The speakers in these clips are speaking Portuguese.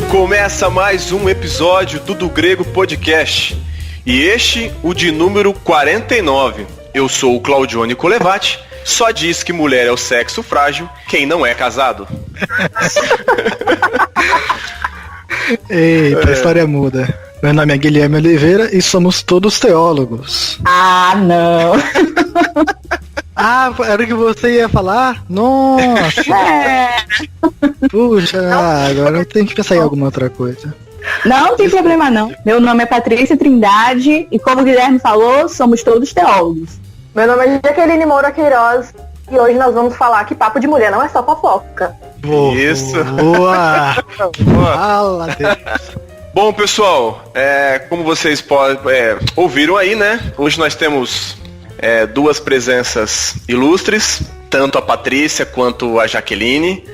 Começa mais um episódio do Grego Podcast. E este, o de número 49. Eu sou o Claudione Colevati. Só diz que mulher é o sexo frágil quem não é casado. Eita, a história muda. Meu nome é Guilherme Oliveira e somos todos teólogos. Ah, não. Ah, era o que você ia falar? Nossa! Puxa, agora eu tenho que pensar em alguma outra coisa. Não tem problema não. Meu nome é Patrícia Trindade e como o Guilherme falou, somos todos teólogos. Meu nome é Jaqueline Moura Queiroz e hoje nós vamos falar que papo de mulher não é só fofoca. Boa! Isso! Boa! Fala, Deus! Bom, pessoal, como vocês ouviram aí, né? Hoje nós temos duas presenças ilustres, tanto a Patrícia quanto a Jaqueline.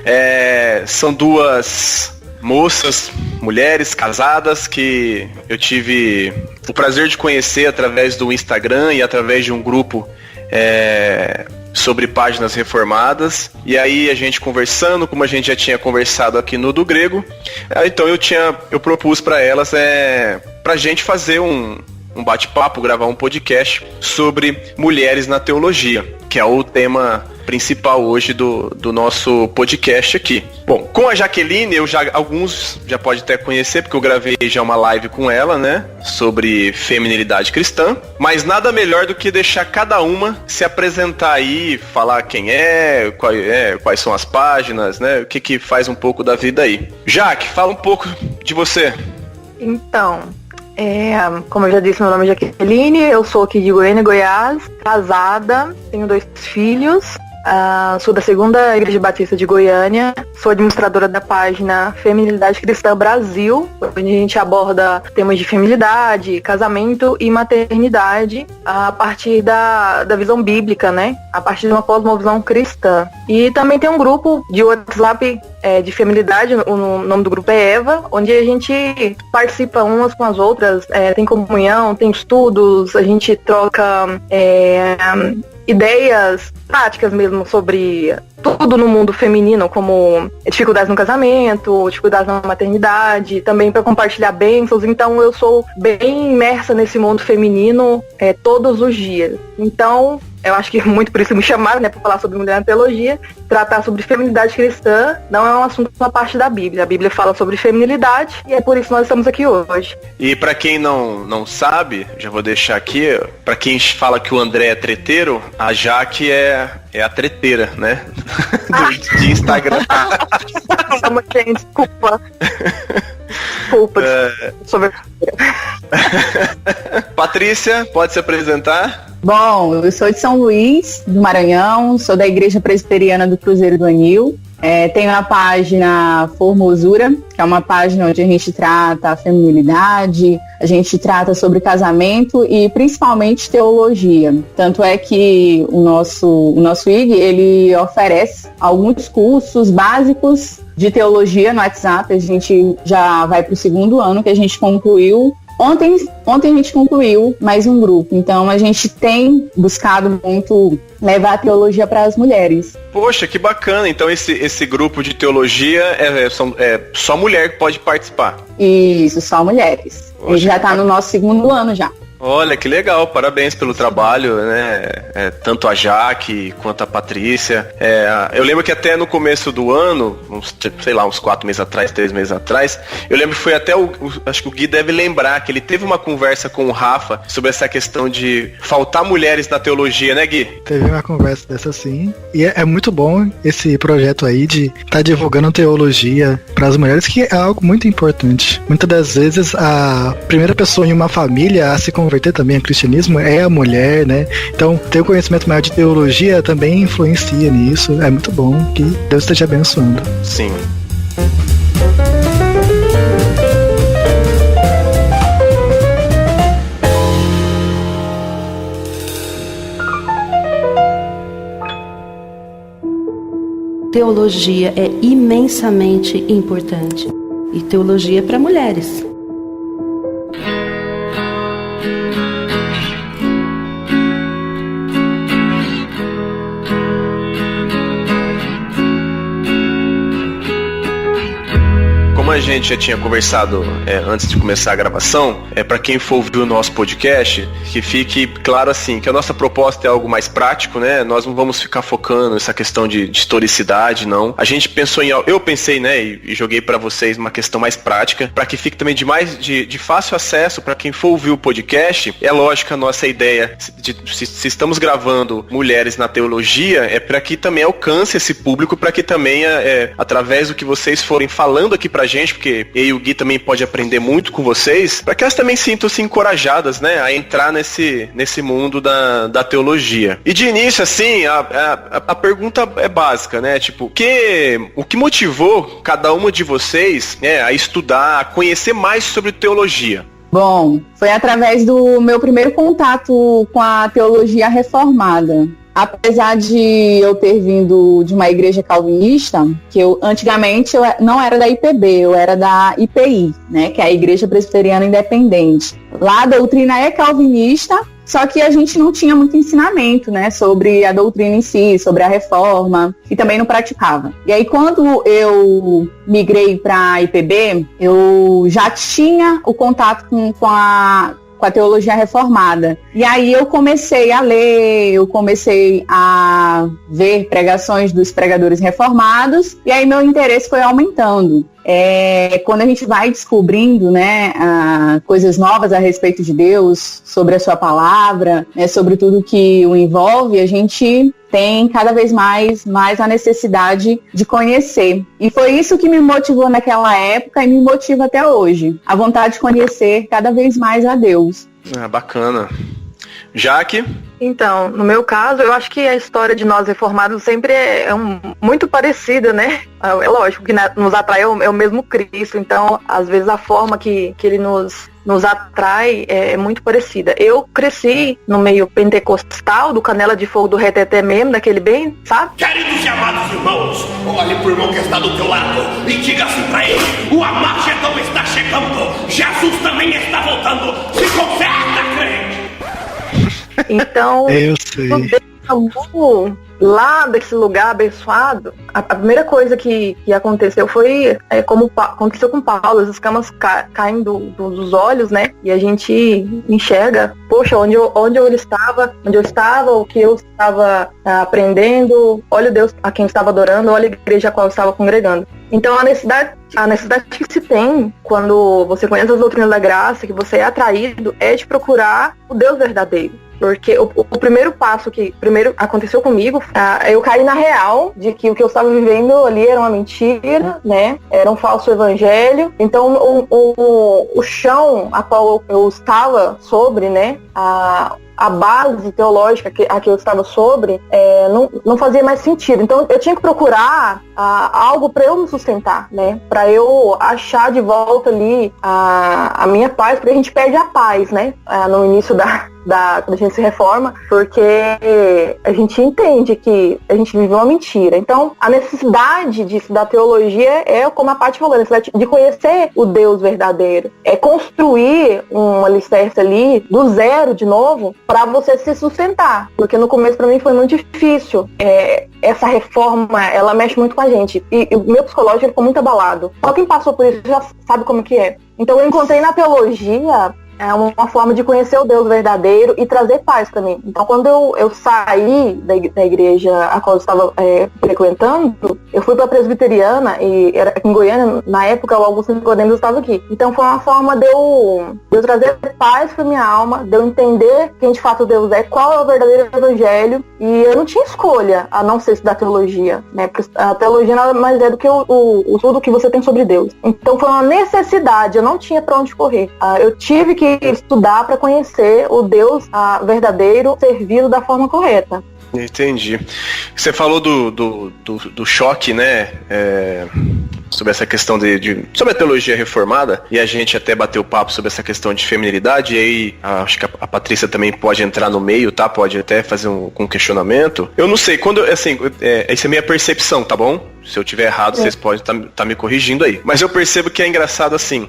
São duas moças, mulheres casadas que eu tive o prazer de conhecer através do Instagram e através de um grupo sobre páginas reformadas. E aí a gente conversando, como a gente já tinha conversado aqui no do Grego, então eu propus para elas pra gente fazer um bate-papo, gravar um podcast sobre mulheres na teologia, que é o tema principal hoje do nosso podcast aqui. Bom, com a Jaqueline, alguns já podem até conhecer, porque eu gravei já uma live com ela, né, sobre feminilidade cristã, mas nada melhor do que deixar cada uma se apresentar aí, falar quem quais são as páginas, né, o que faz um pouco da vida aí. Jaque, fala um pouco de você. Então, como eu já disse, meu nome é Jaqueline, eu sou aqui de Goiânia, Goiás, casada, tenho 2 filhos, sou da Segunda Igreja Batista de Goiânia, sou administradora da página Feminilidade Cristã Brasil, onde a gente aborda temas de feminilidade, casamento e maternidade a partir da visão bíblica, né? A partir de uma cosmovisão cristã. E também tem um grupo de WhatsApp de feminilidade, o nome do grupo é Eva, onde a gente participa umas com as outras, tem comunhão, tem estudos, a gente troca ideias práticas mesmo sobre tudo no mundo feminino, como dificuldades no casamento, dificuldades na maternidade, também para compartilhar bênçãos. Então eu sou bem imersa nesse mundo feminino todos os dias. Então eu acho que muito por isso me chamaram, né, para falar sobre mulher na teologia. Tratar sobre feminilidade cristã não é um assunto na parte da Bíblia. A Bíblia fala sobre feminilidade e é por isso que nós estamos aqui hoje. E para quem não sabe, já vou deixar aqui, para quem fala que o André é treteiro, a Jaque é a treteira, né? de Instagram. Desculpa. Sobre... Patrícia, pode se apresentar? Bom, eu sou de São Luís, do Maranhão, sou da Igreja Presbiteriana do Cruzeiro do Anil. Tenho a página Formosura, que é uma página onde a gente trata a feminilidade, a gente trata sobre casamento e principalmente teologia. Tanto é que o nosso IG, ele oferece alguns cursos básicos de teologia no WhatsApp. A gente já vai para o 2º ano que a gente concluiu. Ontem a gente concluiu mais um grupo, então a gente tem buscado muito levar a teologia para as mulheres. Poxa, que bacana, então esse grupo de teologia é só mulher que pode participar? Isso, só mulheres. Poxa, ele já está no nosso 2º ano já. Olha, que legal, parabéns pelo trabalho, né? Tanto a Jaque quanto a Patrícia. Eu lembro que até no começo do ano, uns 4 meses atrás, 3 meses atrás, eu lembro que foi até acho que o Gui deve lembrar que ele teve uma conversa com o Rafa sobre essa questão de faltar mulheres na teologia, né, Gui? Teve uma conversa dessa sim, e é muito bom esse projeto aí de estar divulgando teologia para as mulheres, que é algo muito importante. Muitas das vezes a primeira pessoa em uma família a se converter também ao cristianismo é a mulher, né? Então, ter o conhecimento maior de teologia também influencia nisso. É muito bom, que Deus esteja abençoando. Sim. Teologia é imensamente importante. E teologia é para mulheres. Como a gente já tinha conversado antes de começar a gravação, para quem for ouvir o nosso podcast, que fique claro assim, que a nossa proposta é algo mais prático, né? Nós não vamos ficar focando nessa questão de historicidade, não. A gente pensou eu pensei, né, e joguei para vocês uma questão mais prática, para que fique também de fácil acesso para quem for ouvir o podcast. É lógico, a nossa ideia, se estamos gravando mulheres na teologia, é para que também alcance esse público, para que também, através do que vocês forem falando aqui pra gente, porque eu e o Gui também pode aprender muito com vocês, para que elas também sintam-se encorajadas, né, a entrar nesse mundo da teologia. E de início, assim, a pergunta é básica, né, tipo, o que motivou cada uma de vocês, a estudar, a conhecer mais sobre teologia? Bom, foi através do meu primeiro contato com a teologia reformada. Apesar de eu ter vindo de uma igreja calvinista, que antigamente eu não era da IPB, eu era da IPI, né, que é a Igreja Presbiteriana Independente. Lá a doutrina é calvinista, só que a gente não tinha muito ensinamento, né, sobre a doutrina em si, sobre a reforma, e também não praticava. E aí, quando eu migrei para a IPB, eu já tinha o contato com a teologia reformada. E aí eu comecei a ler, eu comecei a ver pregações dos pregadores reformados, e aí meu interesse foi aumentando. Quando a gente vai descobrindo, né, coisas novas a respeito de Deus, sobre a sua palavra, né, sobre tudo que o envolve, a gente tem cada vez mais a necessidade de conhecer. E foi isso que me motivou naquela época e me motiva até hoje. A vontade de conhecer cada vez mais a Deus. Bacana. Jaque? Então, no meu caso, eu acho que a história de nós reformados sempre muito parecida, né? É lógico que nos atrai é o mesmo Cristo, então, às vezes, a forma que ele nos atrai é muito parecida. Eu cresci no meio pentecostal, do Canela de Fogo do Reteté mesmo, daquele bem, sabe? Queridos e amados irmãos, olhe pro irmão que está do teu lado e diga assim pra ele: o Amagedão está chegando, Jesus também está voltando, se conserta, crente! Então, eu sei. Lá desse lugar abençoado, a primeira coisa que aconteceu foi como aconteceu com Paulo, as escamas caem dos olhos, né? E a gente enxerga, poxa, onde eu estava, o que eu estava aprendendo, olha o Deus a quem eu estava adorando, olha a igreja a qual eu estava congregando. Então a necessidade que se tem quando você conhece as doutrinas da graça, que você é atraído, é de procurar o Deus verdadeiro. Porque o primeiro passo que primeiro aconteceu comigo, eu caí na real de que o que eu estava vivendo ali era uma mentira, né? Era um falso evangelho. Então o chão a qual eu estava sobre, né? A base teológica a que eu estava sobre não fazia mais sentido. Então eu tinha que procurar algo para eu me sustentar, né? Para eu achar de volta ali a minha paz, porque a gente perde a paz, né? No início quando a gente se reforma, porque a gente entende que a gente vive uma mentira. Então, a necessidade de estudar teologia é, como a Paty falou, a necessidade de conhecer o Deus verdadeiro. É construir um alicerce ali, do zero de novo, para você se sustentar. Porque no começo, para mim, foi muito difícil. Essa reforma, ela mexe muito com a gente. E o meu psicológico ficou muito abalado. Só quem passou por isso já sabe como que é. Então, eu encontrei na teologia uma forma de conhecer o Deus verdadeiro e trazer paz para mim. Então, quando eu saí da igreja a qual eu estava frequentando, eu fui para a presbiteriana, e era aqui em Goiânia, na época o Augusto Nicodemus estava aqui. Então, foi uma forma de eu trazer paz para minha alma, de eu entender quem de fato Deus é, qual é o verdadeiro evangelho, e eu não tinha escolha a não ser estudar teologia, né? Porque a teologia nada mais é do que o estudo que você tem sobre Deus. Então, foi uma necessidade, eu não tinha para onde correr. Eu tive que estudar para conhecer o Deus verdadeiro, servido da forma correta. Entendi. Você falou do choque, né? sobre essa questão sobre a teologia reformada, e a gente até bateu papo sobre essa questão de feminilidade, e aí acho que a Patrícia também pode entrar no meio, tá? Pode até fazer um questionamento. Eu não sei, essa é a minha percepção, tá bom? Se eu tiver errado, vocês podem tá me corrigindo aí. Mas eu percebo que é engraçado assim,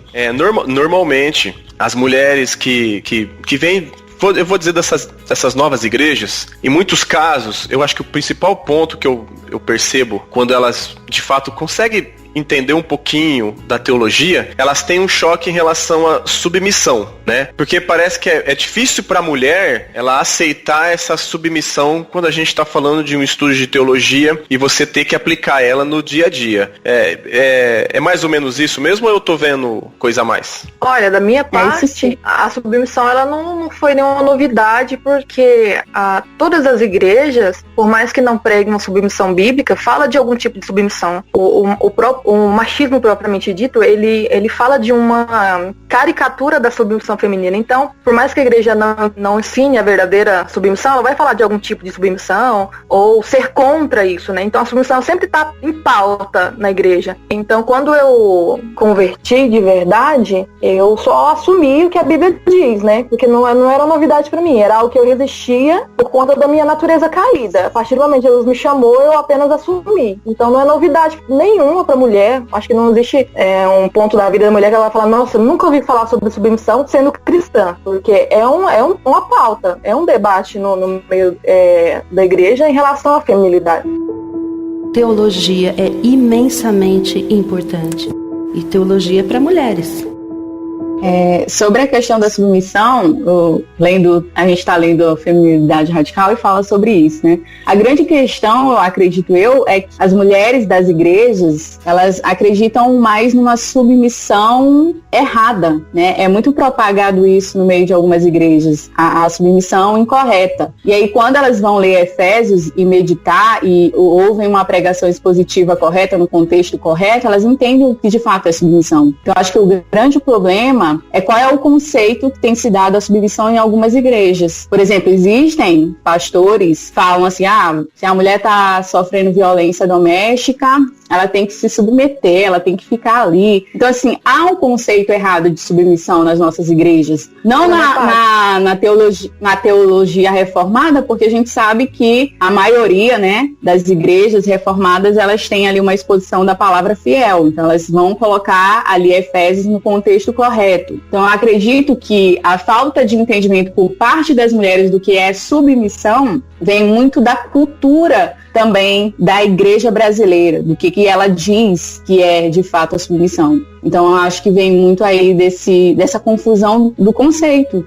normalmente as mulheres que vêm, eu vou dizer dessas novas igrejas, em muitos casos, eu acho que o principal ponto que eu percebo quando elas de fato conseguem entender um pouquinho da teologia, elas têm um choque em relação à submissão, né? Porque parece que é difícil para a mulher ela aceitar essa submissão quando a gente está falando de um estudo de teologia e você ter que aplicar ela no dia a dia. É mais ou menos isso mesmo, ou eu tô vendo coisa a mais? Olha, da minha parte, a submissão ela não foi nenhuma novidade, porque todas as igrejas, por mais que não preguem uma submissão bíblica, fala de algum tipo de submissão. O machismo propriamente dito, ele fala de uma caricatura da submissão feminina. Então, por mais que a igreja não ensine a verdadeira submissão, ela vai falar de algum tipo de submissão ou ser contra isso, né? Então a submissão sempre está em pauta na igreja. Então, quando eu converti de verdade, eu só assumi o que a Bíblia diz, né? Porque não era novidade para mim, era algo que eu resistia por conta da minha natureza caída. A partir do momento que Jesus me chamou, eu apenas assumi. Então não é novidade nenhuma para mulher. Acho que não existe um ponto da vida da mulher que ela vai falar, nossa, eu nunca ouvi falar sobre submissão sendo cristã, porque é uma pauta, é um debate no meio da igreja em relação à feminilidade. Teologia é imensamente importante, e teologia é para mulheres. Sobre a questão da submissão, a gente está lendo a Feminilidade Radical e fala sobre isso, né? A grande questão, acredito eu, é que as mulheres das igrejas, elas acreditam mais numa submissão errada, né? É muito propagado isso no meio de algumas igrejas, a submissão incorreta. E aí, quando elas vão ler Efésios e meditar e ouvem uma pregação expositiva correta, no contexto correto, elas entendem o que de fato é submissão. Então, acho que o grande problema é qual é o conceito que tem se dado à submissão em algumas igrejas. Por exemplo, existem pastores que falam assim, se a mulher está sofrendo violência doméstica, ela tem que se submeter, ela tem que ficar ali. Então, assim, há um conceito errado de submissão nas nossas igrejas. Não na teologia reformada, porque a gente sabe que a maioria, né, das igrejas reformadas, elas têm ali uma exposição da palavra fiel. Então, elas vão colocar ali Efésios no contexto correto. Então, eu acredito que a falta de entendimento por parte das mulheres do que é submissão vem muito da cultura também da igreja brasileira, do que ela diz que é de fato a submissão. Então eu acho que vem muito aí dessa confusão do conceito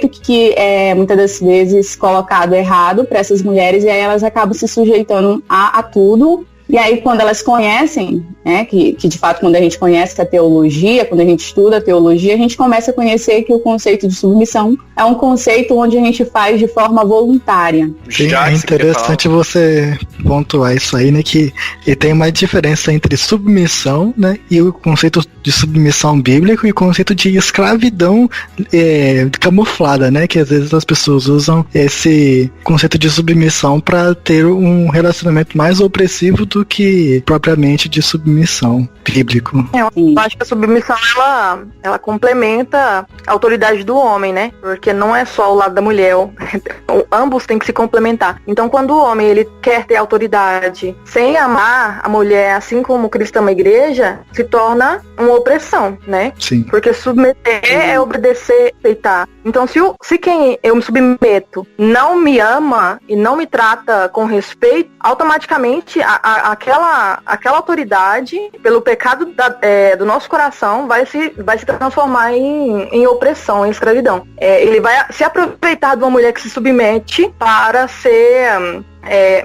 que é muitas das vezes colocado errado para essas mulheres, e aí elas acabam se sujeitando a tudo. E aí, quando elas conhecem, né, que de fato, quando a gente conhece a teologia, quando a gente estuda a teologia, a gente começa a conhecer que o conceito de submissão é um conceito onde a gente faz de forma voluntária. Sim, é interessante você pontuar isso aí, né, que tem uma diferença entre submissão, né, e o conceito de submissão bíblico e o conceito de escravidão camuflada, né, que às vezes as pessoas usam esse conceito de submissão para ter um relacionamento mais opressivo do que propriamente de submissão bíblico. Eu acho que a submissão ela complementa a autoridade do homem, né? Porque não é só o lado da mulher, ambos têm que se complementar. Então, quando o homem ele quer ter autoridade sem amar a mulher, assim como Cristo ama a igreja, se torna uma opressão, né? Sim. Porque submeter é obedecer, aceitar. Então, se quem eu me submeto não me ama e não me trata com respeito, automaticamente aquela autoridade, pelo pecado do nosso coração, vai se transformar em opressão, em escravidão. Ele vai se aproveitar de uma mulher que se submete para ser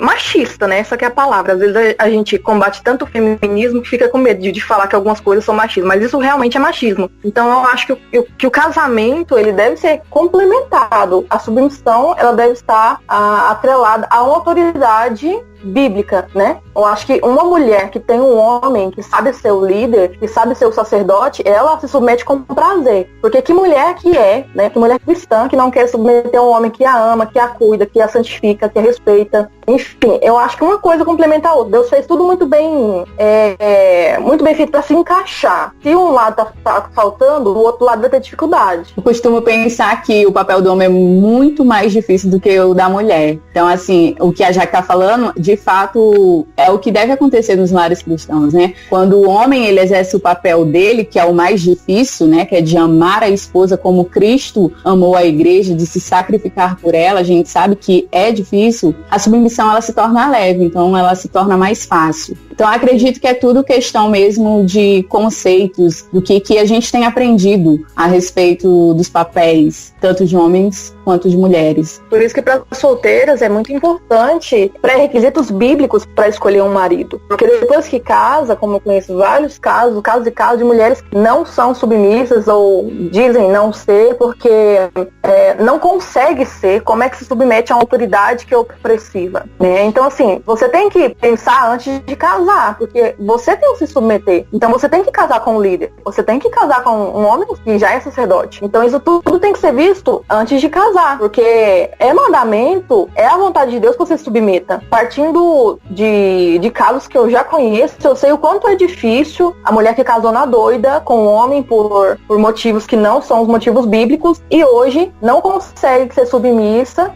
machista, né? Essa que é a palavra. Às vezes a gente combate tanto o feminismo que fica com medo de falar que algumas coisas são machismo, mas isso realmente é machismo. Então eu acho que o casamento ele deve ser complementado. A submissão ela deve estar atrelada a uma autoridade bíblica, né? Eu acho que uma mulher que tem um homem que sabe ser o líder, que sabe ser o sacerdote, ela se submete com prazer. Porque que mulher que né? Que mulher cristã que não quer submeter a um homem que a ama, que a cuida, que a santifica, que a respeita. Enfim, eu acho que uma coisa complementa a outra. Deus fez tudo muito bem feito para se encaixar. Se um lado tá faltando, o outro lado vai ter dificuldade. Eu costumo pensar que o papel do homem é muito mais difícil do que o da mulher. Então, assim, o que a Jaque tá falando, de fato, é o que deve acontecer nos lares cristãos, né? Quando o homem, ele exerce o papel dele, que é o mais difícil, né? Que é de amar a esposa como Cristo amou a igreja, de se sacrificar por ela, a gente sabe que é difícil, a submissão, ela se torna leve, então ela se torna mais fácil. Então, acredito que é tudo questão mesmo de conceitos, do que a gente tem aprendido a respeito dos papéis, tanto de homens quanto de mulheres. Por isso que para solteiras é muito importante pré-requisitos bíblicos para escolher um marido. Porque depois que casa, como eu conheço vários casos de mulheres que não são submissas ou dizem não ser porque não consegue ser, como é que se submete a uma autoridade que é opressiva, né? Então, assim, você tem que pensar antes de casar, porque você tem que se submeter. Então, você tem que casar com um líder. Você tem que casar com um homem que já é sacerdote. Então, isso tudo tem que ser visto antes de casar, porque é mandamento, é a vontade de Deus que você se submeta. Partindo de casos que eu já conheço, eu sei o quanto é difícil a mulher que casou na doida com o homem por motivos que não são os motivos bíblicos e hoje não consegue ser submissa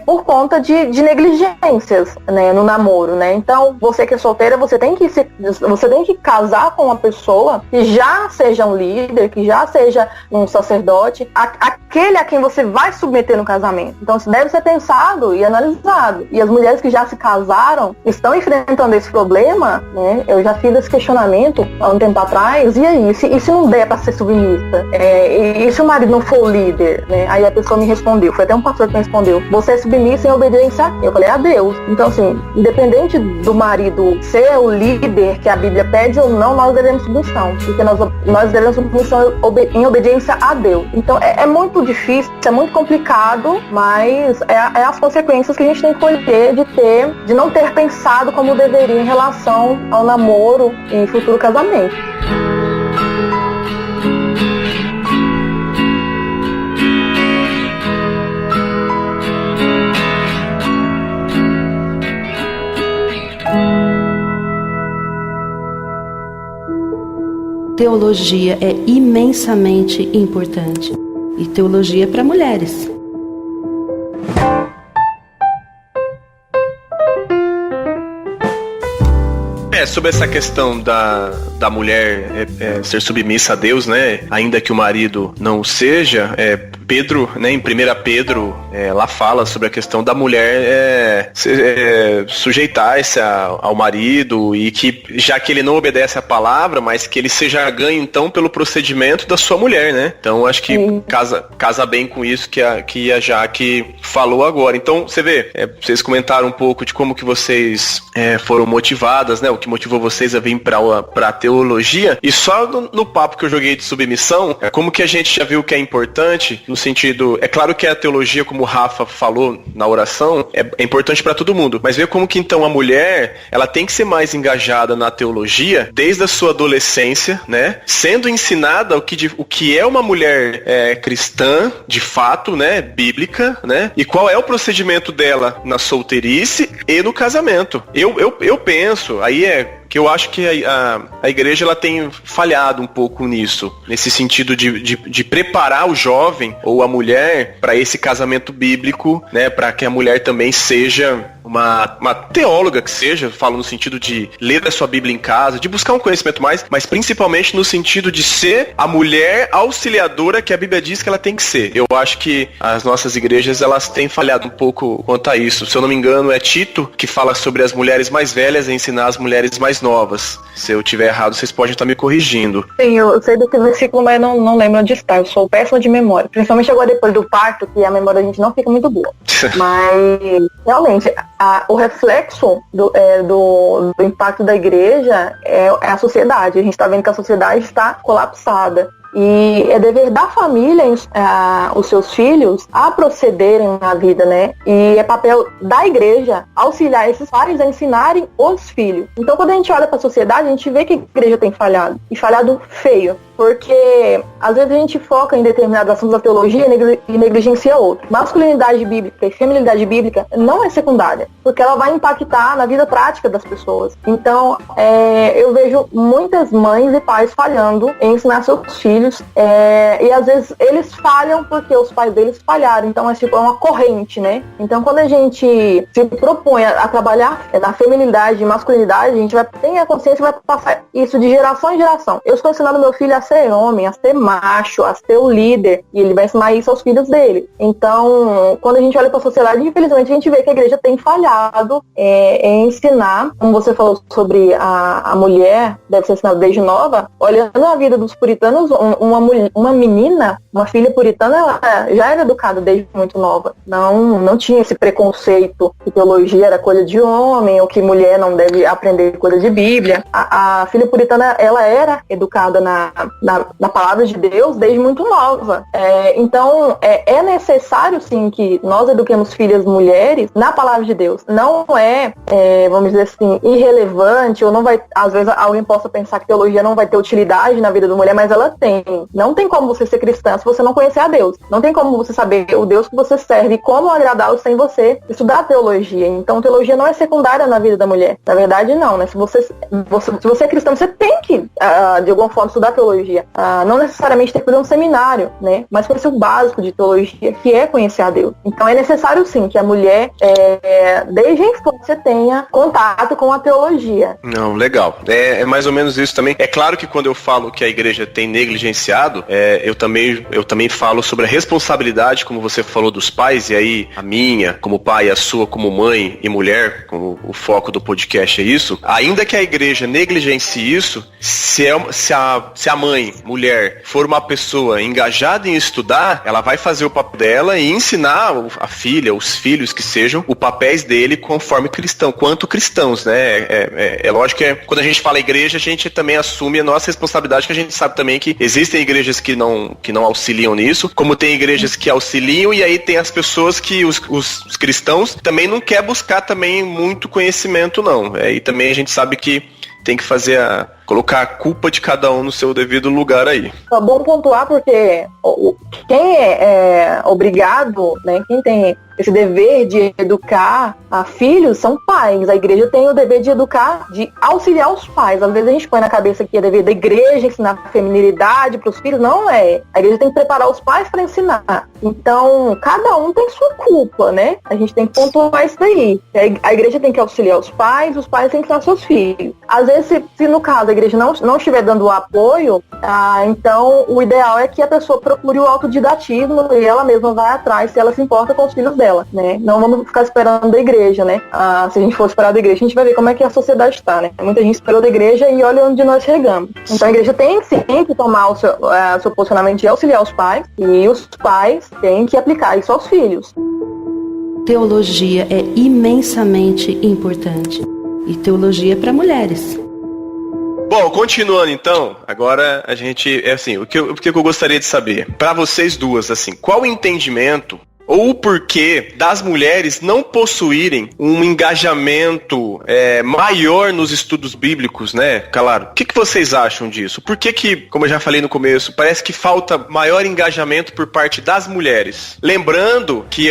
por conta de negligências, né, no namoro, né? Então, você que é solteira, você tem que casar com uma pessoa que já seja um líder, que já seja um sacerdote, aquele a quem você vai submeter no casamento. Então, isso deve ser pensado e analisado. E as mulheres que já se casaram estão enfrentando esse problema, né? Eu já fiz esse questionamento há um tempo atrás, e aí, e se não der para ser submissa? E se o marido não for o líder? Né? Aí a pessoa me respondeu, foi até um pastor que me respondeu, você é submissa em obediência a quem? Eu falei, a Deus. Então, assim, independente do marido ser o líder que a Bíblia pede ou não, nós devemos submissão, porque nós devemos submissão em obediência a Deus. Então, é muito difícil, é muito complicado, mas é as consequências que a gente tem que colher de não ter pensado como deveria em relação ao namoro e futuro casamento. Teologia é imensamente importante. E teologia é para mulheres. Sobre essa questão da mulher ser submissa a Deus, né? Ainda que o marido não seja, Pedro, né, em 1 Pedro, lá fala sobre a questão da mulher sujeitar-se ao marido e que, já que ele não obedece à palavra, mas que ele seja ganho, então, pelo procedimento da sua mulher, né? Então, acho que casa bem com isso que a Jaque falou agora. Então, você vê, vocês comentaram um pouco de como que vocês foram motivadas, né? O que motivou vocês a vir pra teologia. E só no papo que eu joguei de submissão, como que a gente já viu que é importante, no sentido, é claro que a teologia, como o Rafa falou na oração, é importante para todo mundo, mas ver como que então a mulher, ela tem que ser mais engajada na teologia desde a sua adolescência, né? Sendo ensinada o que é uma mulher cristã, de fato, né? Bíblica, né? E qual é o procedimento dela na solteirice e no casamento. Eu penso, aí que eu acho que a igreja ela tem falhado um pouco nisso, nesse sentido de preparar o jovem ou a mulher para esse casamento bíblico, né, para que a mulher também seja uma teóloga, que seja, falo no sentido de ler a sua Bíblia em casa, de buscar um conhecimento mais, mas principalmente no sentido de ser a mulher auxiliadora que a Bíblia diz que ela tem que ser. Eu acho que as nossas igrejas, elas têm falhado um pouco quanto a isso. Se eu não me engano, é Tito que fala sobre as mulheres mais velhas e ensinar as mulheres mais novas. Se eu tiver errado, vocês podem estar me corrigindo. Sim, eu sei do que versículo, mas não lembro onde está. Eu sou péssima de memória. Principalmente agora depois do parto, que a memória da gente não fica muito boa. Mas, realmente, o reflexo do impacto da igreja é a sociedade. A gente está vendo que a sociedade está colapsada. E é dever da família, os seus filhos, a procederem na vida, né? E é papel da igreja auxiliar esses pais a ensinarem os filhos. Então, quando a gente olha para a sociedade, a gente vê que a igreja tem falhado. E falhado feio. porque às vezes a gente foca em determinados assuntos da teologia e negligencia outros. Masculinidade bíblica e feminilidade bíblica não é secundária, porque ela vai impactar na vida prática das pessoas. Então, eu vejo muitas mães e pais falhando em ensinar seus filhos, e às vezes eles falham porque os pais deles falharam. Então, é uma corrente, né? Então, quando a gente se propõe a trabalhar na feminilidade e masculinidade, a gente vai ter a consciência e vai passar isso de geração em geração. Eu estou ensinando meu filho a ser homem, a ser macho, a ser o líder, e ele vai ensinar isso aos filhos dele. Então, quando a gente olha para a sociedade, infelizmente a gente vê que a igreja tem falhado em ensinar, como você falou sobre a mulher, deve ser ensinada desde nova. Olhando a vida dos puritanos, uma menina, uma filha puritana, ela já era educada desde muito nova. Não tinha esse preconceito que teologia era coisa de homem, ou que mulher não deve aprender coisa de Bíblia. A filha puritana, ela era educada na palavra de Deus desde muito nova. Então, é necessário, sim, que nós eduquemos filhas mulheres na palavra de Deus. Não vamos dizer assim, irrelevante, ou não vai, às vezes alguém possa pensar que teologia não vai ter utilidade na vida da mulher, mas ela tem. Não tem como você ser cristã se você não conhecer a Deus. Não tem como você saber o Deus que você serve e como agradá-lo sem você estudar teologia. Então, teologia não é secundária na vida da mulher. Na verdade, não, né? Se você é cristão, você tem que, de alguma forma, estudar teologia. Não necessariamente ter que fazer um seminário, né? Mas conhecer o básico de teologia, que é conhecer a Deus. Então, é necessário, sim, que a mulher, desde a infância, tenha contato com a teologia. Não, legal. É mais ou menos isso também. É claro que quando eu falo que a igreja tem negligenciado, eu também falo sobre a responsabilidade, como você falou, dos pais, e aí a minha como pai, a sua como mãe e mulher, como o foco do podcast é isso. Ainda que a igreja negligencie isso, se a mãe, mulher, for uma pessoa engajada em estudar, ela vai fazer o papel dela e ensinar a filha, os filhos que sejam, os papéis dele conforme cristão, quanto cristãos, né? É lógico que quando a gente fala igreja, a gente também assume a nossa responsabilidade, que a gente sabe também que existem igrejas que não auxiliam nisso, como tem igrejas que auxiliam, e aí tem as pessoas que os cristãos também não quer buscar também muito conhecimento, não. E também a gente sabe que tem que colocar a culpa de cada um no seu devido lugar aí. É bom pontuar, porque quem é obrigado, né, quem tem esse dever de educar a filhos são pais. A igreja tem o dever de educar, de auxiliar os pais. Às vezes a gente põe na cabeça que é dever da igreja ensinar feminilidade para os filhos. Não é. A igreja tem que preparar os pais para ensinar. Então, cada um tem sua culpa, né? A gente tem que pontuar isso daí. A igreja tem que auxiliar os pais têm que ensinar seus filhos. Às vezes, se no caso a igreja não estiver dando o apoio, então o ideal é que a pessoa procure o autodidatismo e ela mesma vai atrás, se ela se importa com os filhos dela, né? Não vamos ficar esperando da igreja, né? Se a gente for esperar da igreja, a gente vai ver como é que a sociedade está, né? Muita gente esperou da igreja e olha onde nós chegamos. Então a igreja tem que tomar o seu posicionamento de auxiliar os pais, e os pais têm que aplicar isso aos filhos. Teologia é imensamente importante. E teologia é para mulheres. Bom, continuando então, agora a gente, o que eu gostaria de saber, para vocês duas, qual o entendimento ou o porquê das mulheres não possuírem um engajamento maior nos estudos bíblicos, né? Claro, o que vocês acham disso? Por que, como eu já falei no começo, parece que falta maior engajamento por parte das mulheres? Lembrando que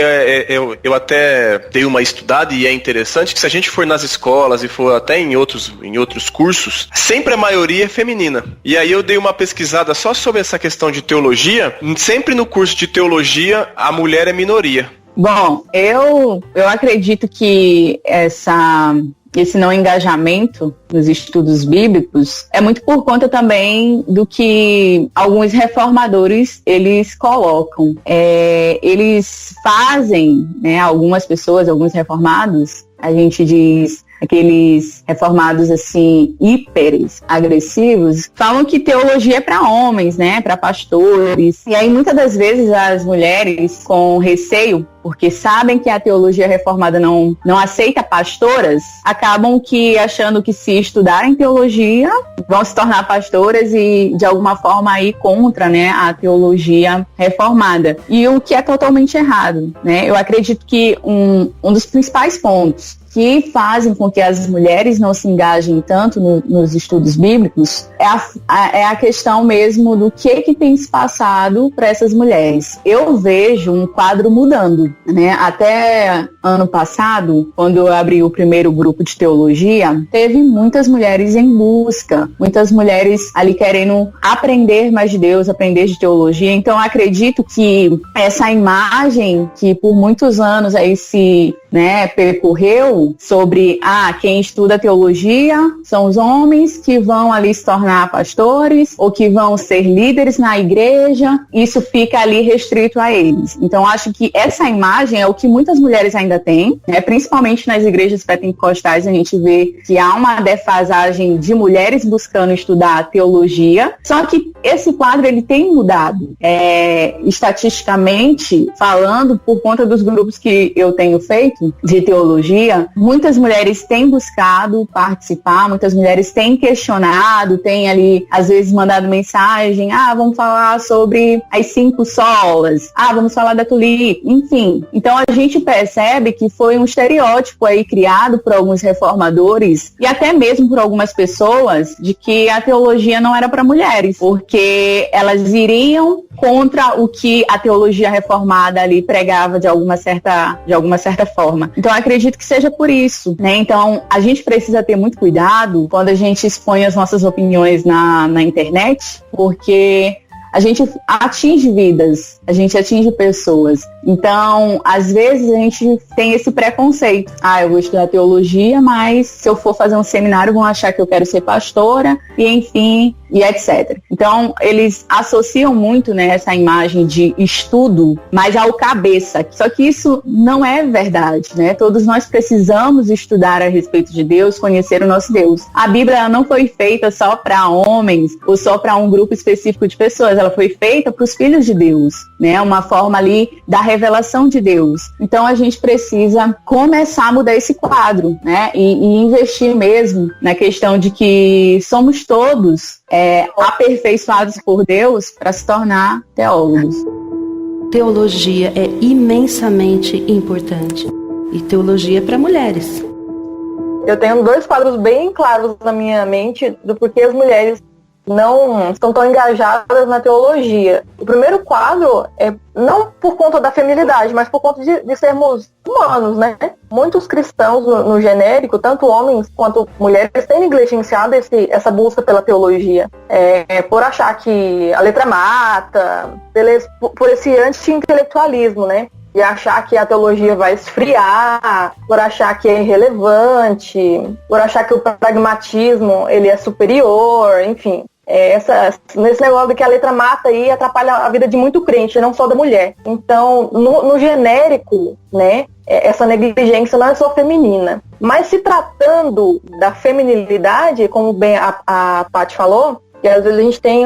eu até dei uma estudada, e é interessante que se a gente for nas escolas e for até em outros cursos, sempre a maioria é feminina. E aí eu dei uma pesquisada só sobre essa questão de teologia, sempre no curso de teologia a mulher é minoria. Bom, eu acredito que esse não engajamento nos estudos bíblicos é muito por conta também do que alguns reformadores eles colocam. Eles fazem, né, algumas pessoas, alguns reformados, a gente diz aqueles reformados assim, hiperes, agressivos, falam que teologia é para homens, né, para pastores. E aí muitas das vezes as mulheres, com receio, porque sabem que a teologia reformada não aceita pastoras, acabam que achando que se estudarem teologia vão se tornar pastoras e de alguma forma ir contra, né, a teologia reformada. E o que é totalmente errado, né? Eu acredito que um dos principais pontos que fazem com que as mulheres não se engajem tanto nos estudos bíblicos é a questão mesmo do que tem se passado para essas mulheres. Eu vejo um quadro mudando, né? Até ano passado, quando eu abri o primeiro grupo de teologia, teve muitas mulheres em busca, muitas mulheres ali querendo aprender mais de Deus, aprender de teologia. Então, eu acredito que essa imagem que por muitos anos aí se percorreu sobre quem estuda teologia são os homens que vão ali se tornar pastores ou que vão ser líderes na igreja, isso fica ali restrito a eles. Então, acho que essa imagem é o que muitas mulheres ainda têm, né? Principalmente nas igrejas pentecostais, a gente vê que há uma defasagem de mulheres buscando estudar teologia, só que esse quadro ele tem mudado. Estatisticamente falando, por conta dos grupos que eu tenho feito de teologia, muitas mulheres têm buscado participar, muitas mulheres têm questionado, têm ali, às vezes, mandado mensagem, vamos falar sobre as 5 solas, vamos falar da tulipa, enfim. Então, a gente percebe que foi um estereótipo aí criado por alguns reformadores e até mesmo por algumas pessoas de que a teologia não era para mulheres, porque elas iriam contra o que a teologia reformada ali pregava de alguma certa forma. Então, eu acredito que seja por isso, né? Então, a gente precisa ter muito cuidado quando a gente expõe as nossas opiniões na internet, porque a gente atinge vidas, a gente atinge pessoas. Então, às vezes a gente tem esse preconceito. Eu vou estudar teologia, mas se eu for fazer um seminário vão achar que eu quero ser pastora, e enfim, e etc. Então, eles associam muito, né, essa imagem de estudo, mas ao cabeça. Só que isso não é verdade, né? Todos nós precisamos estudar a respeito de Deus, conhecer o nosso Deus. A Bíblia não foi feita só para homens ou só para um grupo específico de pessoas. Ela foi feita para os filhos de Deus, né? Uma forma ali da revelação de Deus. Então, a gente precisa começar a mudar esse quadro, né? E investir mesmo na questão de que somos todos aperfeiçoados por Deus para se tornar teólogos. Teologia é imensamente importante. E teologia é para mulheres. Eu tenho 2 quadros bem claros na minha mente do porquê as mulheres não estão tão engajadas na teologia. O primeiro quadro é não por conta da feminilidade, mas por conta de sermos humanos, né? Muitos cristãos, no genérico, tanto homens quanto mulheres, têm negligenciado essa busca pela teologia. Por achar que a letra mata, por esse anti-intelectualismo, né? E achar que a teologia vai esfriar, por achar que é irrelevante, por achar que o pragmatismo ele é superior, enfim. Nesse negócio de que a letra mata aí atrapalha a vida de muito crente, não só da mulher. Então, no genérico, né, essa negligência não é só feminina. Mas se tratando da feminilidade, como bem a Paty falou, que às vezes a gente tem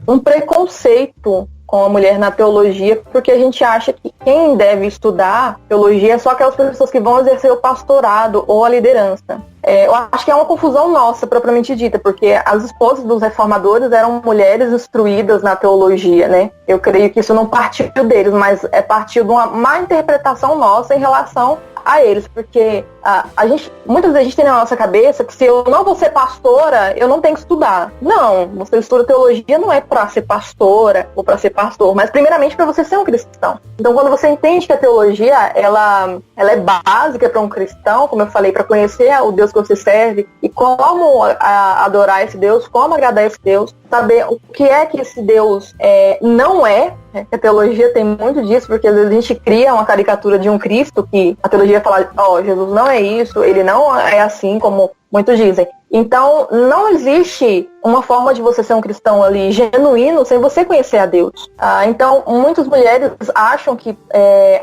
um preconceito com a mulher na teologia, porque a gente acha que quem deve estudar teologia é só aquelas pessoas que vão exercer o pastorado ou a liderança. Eu acho que é uma confusão nossa, propriamente dita, porque as esposas dos reformadores eram mulheres instruídas na teologia, né? Eu creio que isso não partiu deles, mas partiu de uma má interpretação nossa em relação a eles, porque muitas vezes a gente tem na nossa cabeça que se eu não vou ser pastora, eu não tenho que estudar. Não, você estuda teologia não é para ser pastora ou para ser pastor, mas primeiramente para você ser um cristão. Então, quando você entende que a teologia ela é básica para um cristão, como eu falei, para conhecer o Deus que você serve e como adorar esse Deus, como agradar esse Deus, saber o que é que esse Deus não é. A teologia tem muito disso, porque às vezes a gente cria uma caricatura de um Cristo que a teologia fala, Jesus não é isso, ele não é assim como muitos dizem. Então, não existe uma forma de você ser um cristão ali genuíno sem você conhecer a Deus. Então, muitas mulheres acham que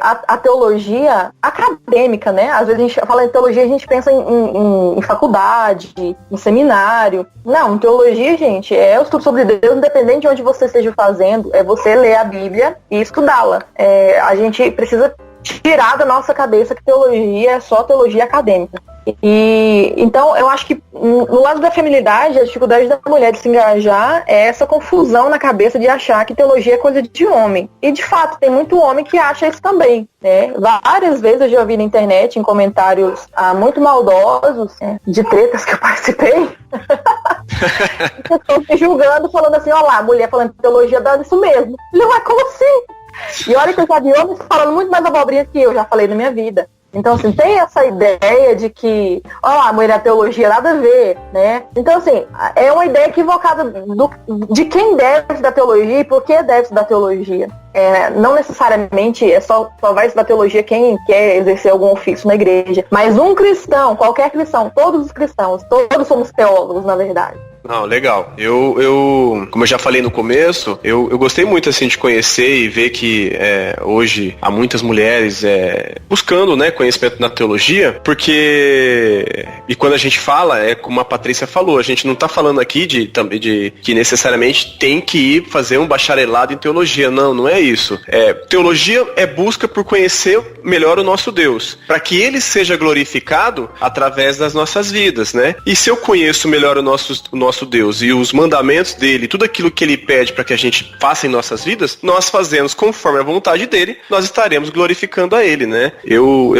a teologia acadêmica, né? Às vezes a gente fala em teologia, a gente pensa em faculdade, em seminário. Não, teologia, gente, é o estudo sobre Deus, independente de onde você esteja fazendo, é você ler a Bíblia e estudá-la. A gente precisa tirar da nossa cabeça que teologia é só teologia acadêmica. E então eu acho que no lado da feminilidade, a dificuldade da mulher de se engajar é essa confusão na cabeça de achar que teologia é coisa de homem. E de fato, tem muito homem que acha isso também, né? Várias vezes eu já ouvi na internet, em comentários muito maldosos, de tretas que eu participei, pessoas me julgando, falando assim, ó lá, a mulher falando que teologia dá isso mesmo. Não é como assim? E olha que eu já vi homens falando muito mais abobrinha que eu já falei na minha vida. Então, assim, tem essa ideia de que, a mulher da teologia nada a ver, né? Então, assim, é uma ideia equivocada de quem deve estudar teologia e por que deve estudar teologia. Não necessariamente só vai estudar teologia quem quer exercer algum ofício na igreja, mas um cristão, qualquer cristão, todos os cristãos, todos somos teólogos, na verdade. Não, legal. Eu como eu já falei no começo, eu gostei muito, assim, de conhecer e ver que hoje há muitas mulheres buscando, né, conhecimento na teologia, porque, e quando a gente fala, como a Patrícia falou, a gente não está falando aqui de que necessariamente tem que ir fazer um bacharelado em teologia. Não é isso. Teologia é busca por conhecer melhor o nosso Deus, para que Ele seja glorificado através das nossas vidas, né? E se eu conheço melhor o nosso Deus e os mandamentos dele, tudo aquilo que ele pede para que a gente faça em nossas vidas, nós fazemos conforme a vontade dele, nós estaremos glorificando a ele, né? Eu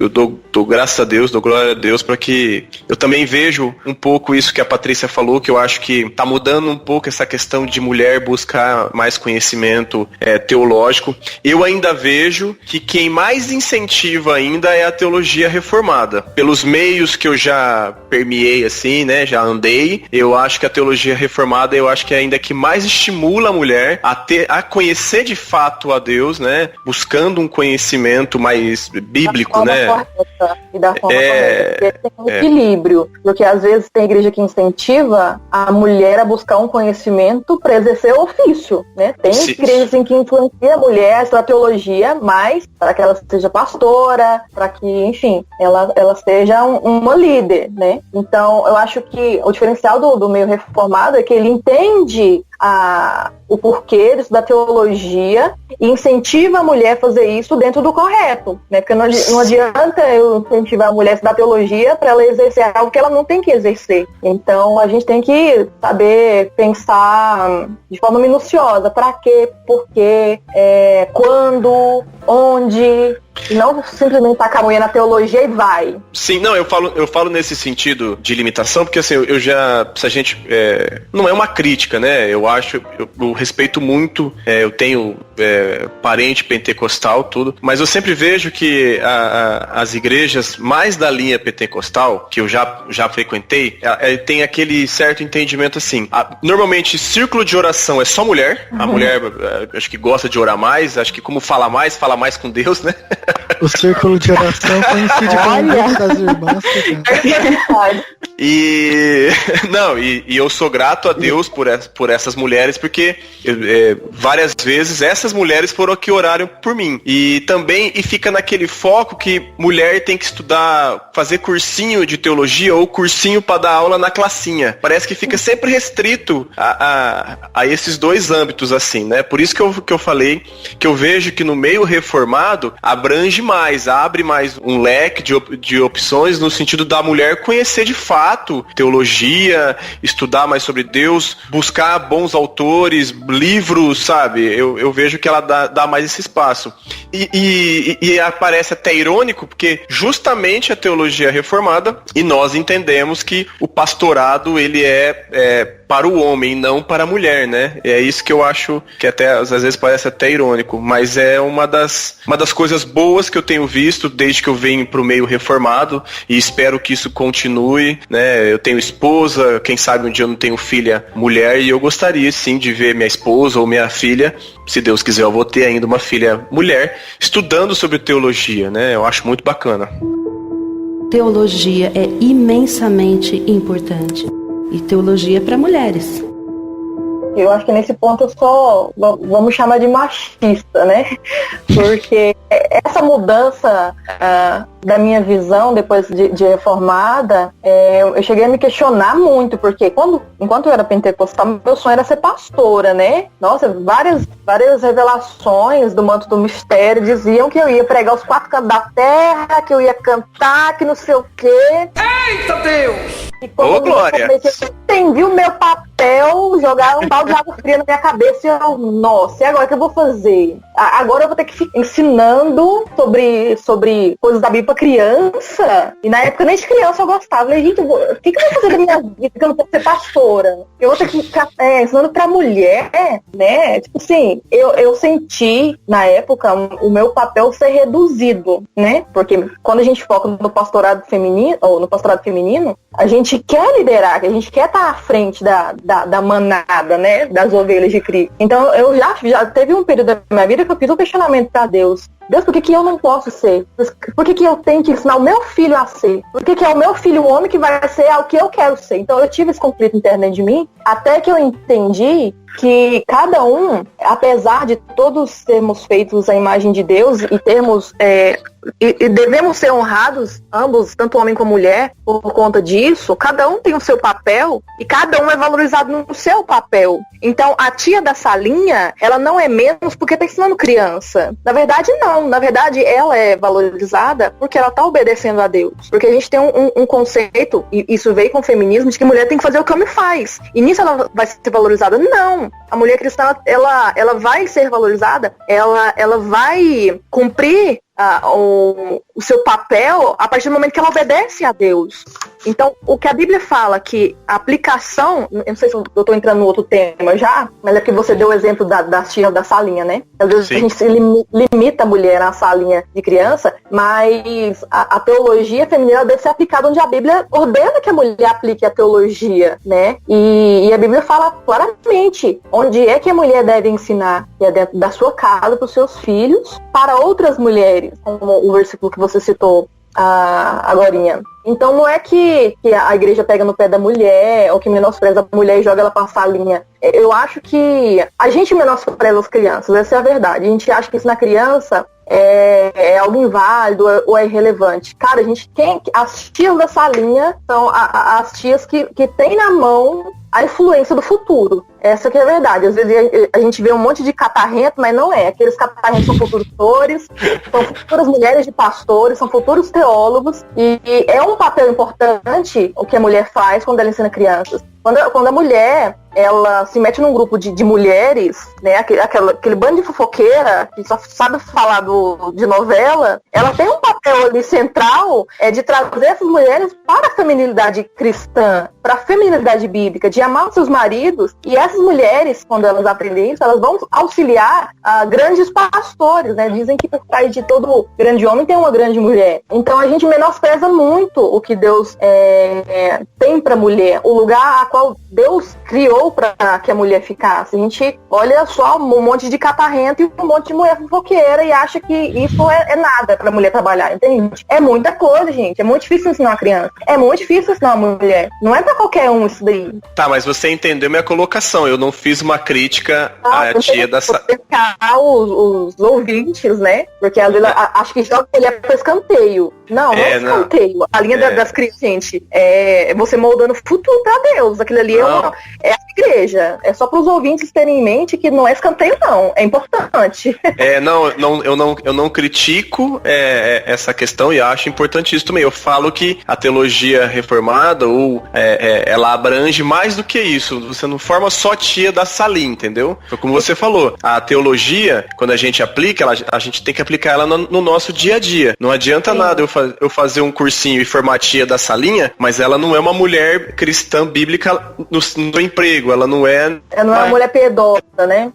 dou graças a Deus, dou glória a Deus, para que eu também vejo um pouco isso que a Patrícia falou, que eu acho que tá mudando um pouco essa questão de mulher buscar mais conhecimento teológico. Eu ainda vejo que quem mais incentiva ainda é a teologia reformada. Pelos meios que eu já permeei, assim, né, já andei, eu acho que a teologia reformada, eu acho que é ainda que mais estimula a mulher a conhecer de fato a Deus, né, buscando um conhecimento mais bíblico, né? Correta, e da forma correta. Tem um equilíbrio, porque às vezes tem igreja que incentiva a mulher a buscar um conhecimento para exercer o ofício, né? Tem igrejas em que influencia a mulher a estudar teologia, mas para que ela seja pastora, para que, enfim, ela seja uma líder, né? Então, eu acho que o diferencial do meio reformado é que ele entende o porquê de estudar teologia e incentiva a mulher a fazer isso dentro do correto, né? Porque não adianta eu incentivar a mulher a estudar teologia para ela exercer algo que ela não tem que exercer. Então a gente tem que saber pensar de forma minuciosa para quê, por quê, quando, onde, e não simplesmente tacar a mulher na teologia e vai. Sim, não, eu falo nesse sentido de limitação, porque assim, se a gente, não é uma crítica, né, eu respeito muito, eu tenho parente pentecostal, tudo, mas eu sempre vejo que as igrejas mais da linha pentecostal, que eu já frequentei, tem aquele certo entendimento assim, normalmente círculo de oração é só mulher, a mulher acho que gosta de orar mais, acho que como fala mais com Deus, né? O círculo de oração coincide com o das irmãs. E eu sou grato a Deus por essas mulheres, porque várias vezes essas mulheres foram que oraram por mim. E também fica naquele foco que mulher tem que estudar, fazer cursinho de teologia ou cursinho para dar aula na classinha. Parece que fica sempre restrito a esses dois âmbitos, assim, né? Por isso que eu falei que eu vejo que no meio reformado abrange mais, abre mais um leque de opções no sentido da mulher conhecer de fato teologia, estudar mais sobre Deus, buscar bons autores, livros, sabe? Eu vejo que ela dá mais esse espaço. E parece até irônico, porque justamente a teologia reformada, e nós entendemos que o pastorado, ele é para o homem, não para a mulher, né? É isso que eu acho que até às vezes parece até irônico, mas é uma das coisas boas que eu tenho visto desde que eu venho pro meio reformado, e espero que isso continue, né? Eu tenho esposa, quem sabe um dia eu não tenho filha mulher, e eu gostaria sim de ver minha esposa ou minha filha, se Deus quiser eu vou ter ainda uma filha mulher, estudando sobre teologia, né? Eu acho muito bacana. Teologia é imensamente importante. E teologia para mulheres. eu acho que nesse ponto eu sou, vamos chamar de machista, né? Porque essa mudança da minha visão depois de reformada, eu cheguei a me questionar muito, porque enquanto eu era pentecostal, meu sonho era ser pastora, né? Nossa, várias revelações do manto do mistério diziam que eu ia pregar os 4 cantos da terra, que eu ia cantar, que não sei o quê. Eita Deus! E quando Glória! eu entendi o meu papel, jogar um balde de água fria na minha cabeça e eu, nossa, e agora o que eu vou fazer? Agora eu vou ter que ficar ensinando sobre coisas da Bíblia pra criança. E na época nem de criança eu gostava. Eu falei, gente, o que eu vou fazer da minha vida que eu não posso ser pastora? Eu vou ter que ficar ensinando pra mulher, né? Tipo assim, eu senti na época o meu papel ser reduzido, né? Porque quando a gente foca no pastorado feminino, ou no pastorado feminino, a gente quer liderar, a gente quer estar à frente da manada, né? Das ovelhas de Cristo. Então eu já teve um período da minha vida que eu fiz um questionamento pra Deus. Deus, por que eu não posso ser? Por que eu tenho que ensinar o meu filho a ser? Por que é o meu filho o homem que vai ser o que eu quero ser? Então eu tive esse conflito interno dentro de mim, até que eu entendi que cada um, apesar de todos sermos feitos à imagem de Deus e termos e devemos ser honrados, ambos, tanto homem como mulher, por conta disso, cada um tem o seu papel e cada um é valorizado no seu papel. Então, a tia da salinha, ela não é menos porque está ensinando criança. Na verdade, não. Na verdade, ela é valorizada porque ela está obedecendo a Deus. Porque a gente tem um conceito, e isso veio com o feminismo, de que mulher tem que fazer o que o homem faz. E nisso ela vai ser valorizada? Não. A mulher cristã, ela vai ser valorizada, ela vai cumprir o seu papel a partir do momento que ela obedece a Deus. Então, o que a Bíblia fala que a aplicação, eu não sei se eu estou entrando no outro tema já, mas é que você deu o exemplo das tias da salinha, né? Às vezes a gente se limita a mulher na salinha de criança, mas a teologia feminina deve ser aplicada onde a Bíblia ordena que a mulher aplique a teologia, né? E a Bíblia fala claramente onde é que a mulher deve ensinar, que é dentro da sua casa, para os seus filhos, para outras mulheres, como o versículo que você citou agorinha. Então não é que a igreja pega no pé da mulher ou que menospreza a mulher e joga ela pra salinha. Eu acho que a gente menospreza as crianças, essa é a verdade. A gente acha que isso na criança é algo inválido ou é irrelevante. Cara, as tias da salinha são as tias que têm na mão a influência do futuro. Essa que é a verdade. Às vezes a gente vê um monte de catarrento, mas não é. Aqueles catarrentos são futuros pastores, são futuras mulheres de pastores, são futuros teólogos, e é um papel importante o que a mulher faz quando ela ensina crianças. Quando a mulher, ela se mete num grupo de mulheres, né, aquele bando de fofoqueira que só sabe falar de novela, ela tem um papel ali central de trazer essas mulheres para a feminilidade cristã, para a feminilidade bíblica, de amar os seus maridos. E essas mulheres, quando elas aprendem isso, elas vão auxiliar grandes pastores, né? Dizem que por trás de todo grande homem tem uma grande mulher. Então a gente menospreza muito o que Deus tem para a mulher, o lugar a qual Deus criou para que a mulher ficasse. A gente olha só um monte de catarrento e um monte de mulher fofoqueira e acha que isso é nada para a mulher trabalhar, entende? É muita coisa, gente. É muito difícil ensinar uma criança. É muito difícil ensinar uma mulher. Não é para qualquer um isso daí. Tá, mas você entendeu minha colocação. Eu não fiz uma crítica à tia da os ouvintes, né? Porque às vezes acho que joga a mulher para escanteio. Não é escanteio. A linha das crianças, gente, é você moldando o futuro para Deus. Aquilo ali é a igreja. É só para os ouvintes terem em mente que não é escanteio, não. É importante. Eu não critico essa questão e acho importante isso também. Eu falo que a teologia reformada, ela abrange mais do que isso. Você não forma só tia da salinha, entendeu? Foi como você falou. A teologia, quando a gente aplica, a gente tem que aplicar ela no nosso dia a dia. Não adianta nada eu fazer um cursinho e formar tia da salinha, mas ela não é uma mulher cristã bíblica no emprego. Ela não é... Ela não é uma mulher pedófila, né?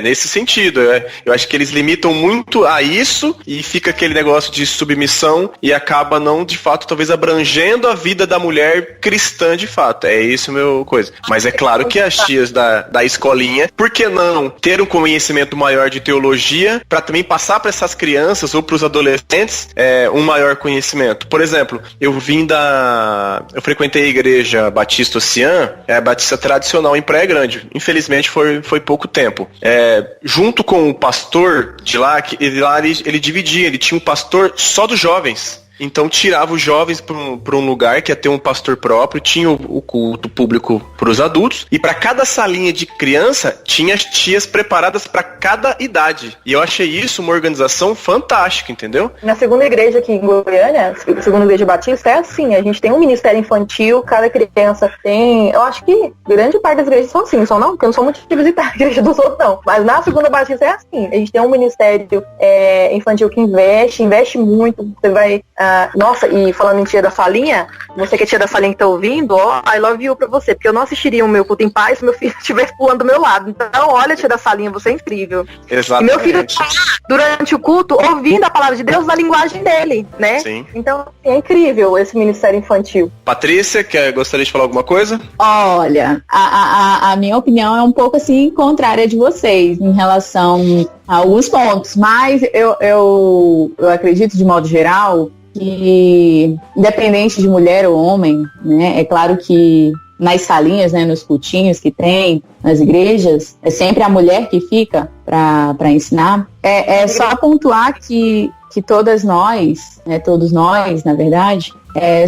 Nesse sentido. Eu acho que eles limitam muito a isso e fica aquele negócio de submissão e acaba não, de fato, talvez abrangendo a vida da mulher cristã, de fato. É isso meu coisa. Mas é claro que as tias da escolinha, por que não ter um conhecimento maior de teologia para também passar para essas crianças ou para os adolescentes um maior conhecimento? Por exemplo, eu frequentei a igreja Batista Ocean, a Batista tradicional em Praia Grande. Infelizmente foi pouco tempo. Junto com o pastor de lá, ele dividia, ele tinha um pastor só dos jovens. Então tirava os jovens para um lugar que ia ter um pastor próprio, tinha o culto público para os adultos, e para cada salinha de criança tinha as tias preparadas para cada idade. E eu achei isso uma organização fantástica, entendeu? Na segunda igreja aqui em Goiânia, segunda igreja batista, é assim, a gente tem um ministério infantil, cada criança tem, eu acho que grande parte das igrejas são assim, não são não? Porque eu não sou muito de visitar a igreja dos outros não, mas na segunda batista é assim, a gente tem um ministério infantil que investe muito, você vai... Nossa, e falando em tia da salinha, você que é tia da salinha que tá ouvindo, I love you pra você, porque eu não assistiria o meu culto em paz se meu filho estivesse pulando do meu lado. Então, olha, tia da salinha, você é incrível. Exatamente. E meu filho tá durante o culto ouvindo a palavra de Deus na linguagem dele, né? Sim. Então, é incrível esse ministério infantil. Patrícia, gostaria de falar alguma coisa? Olha, a minha opinião é um pouco assim contrária de vocês em relação a alguns pontos, mas eu acredito de modo geral que, independente de mulher ou homem, né, é claro que nas salinhas, né, nos cultinhos que tem, nas igrejas, é sempre a mulher que fica para ensinar. É só pontuar que todos nós, na verdade,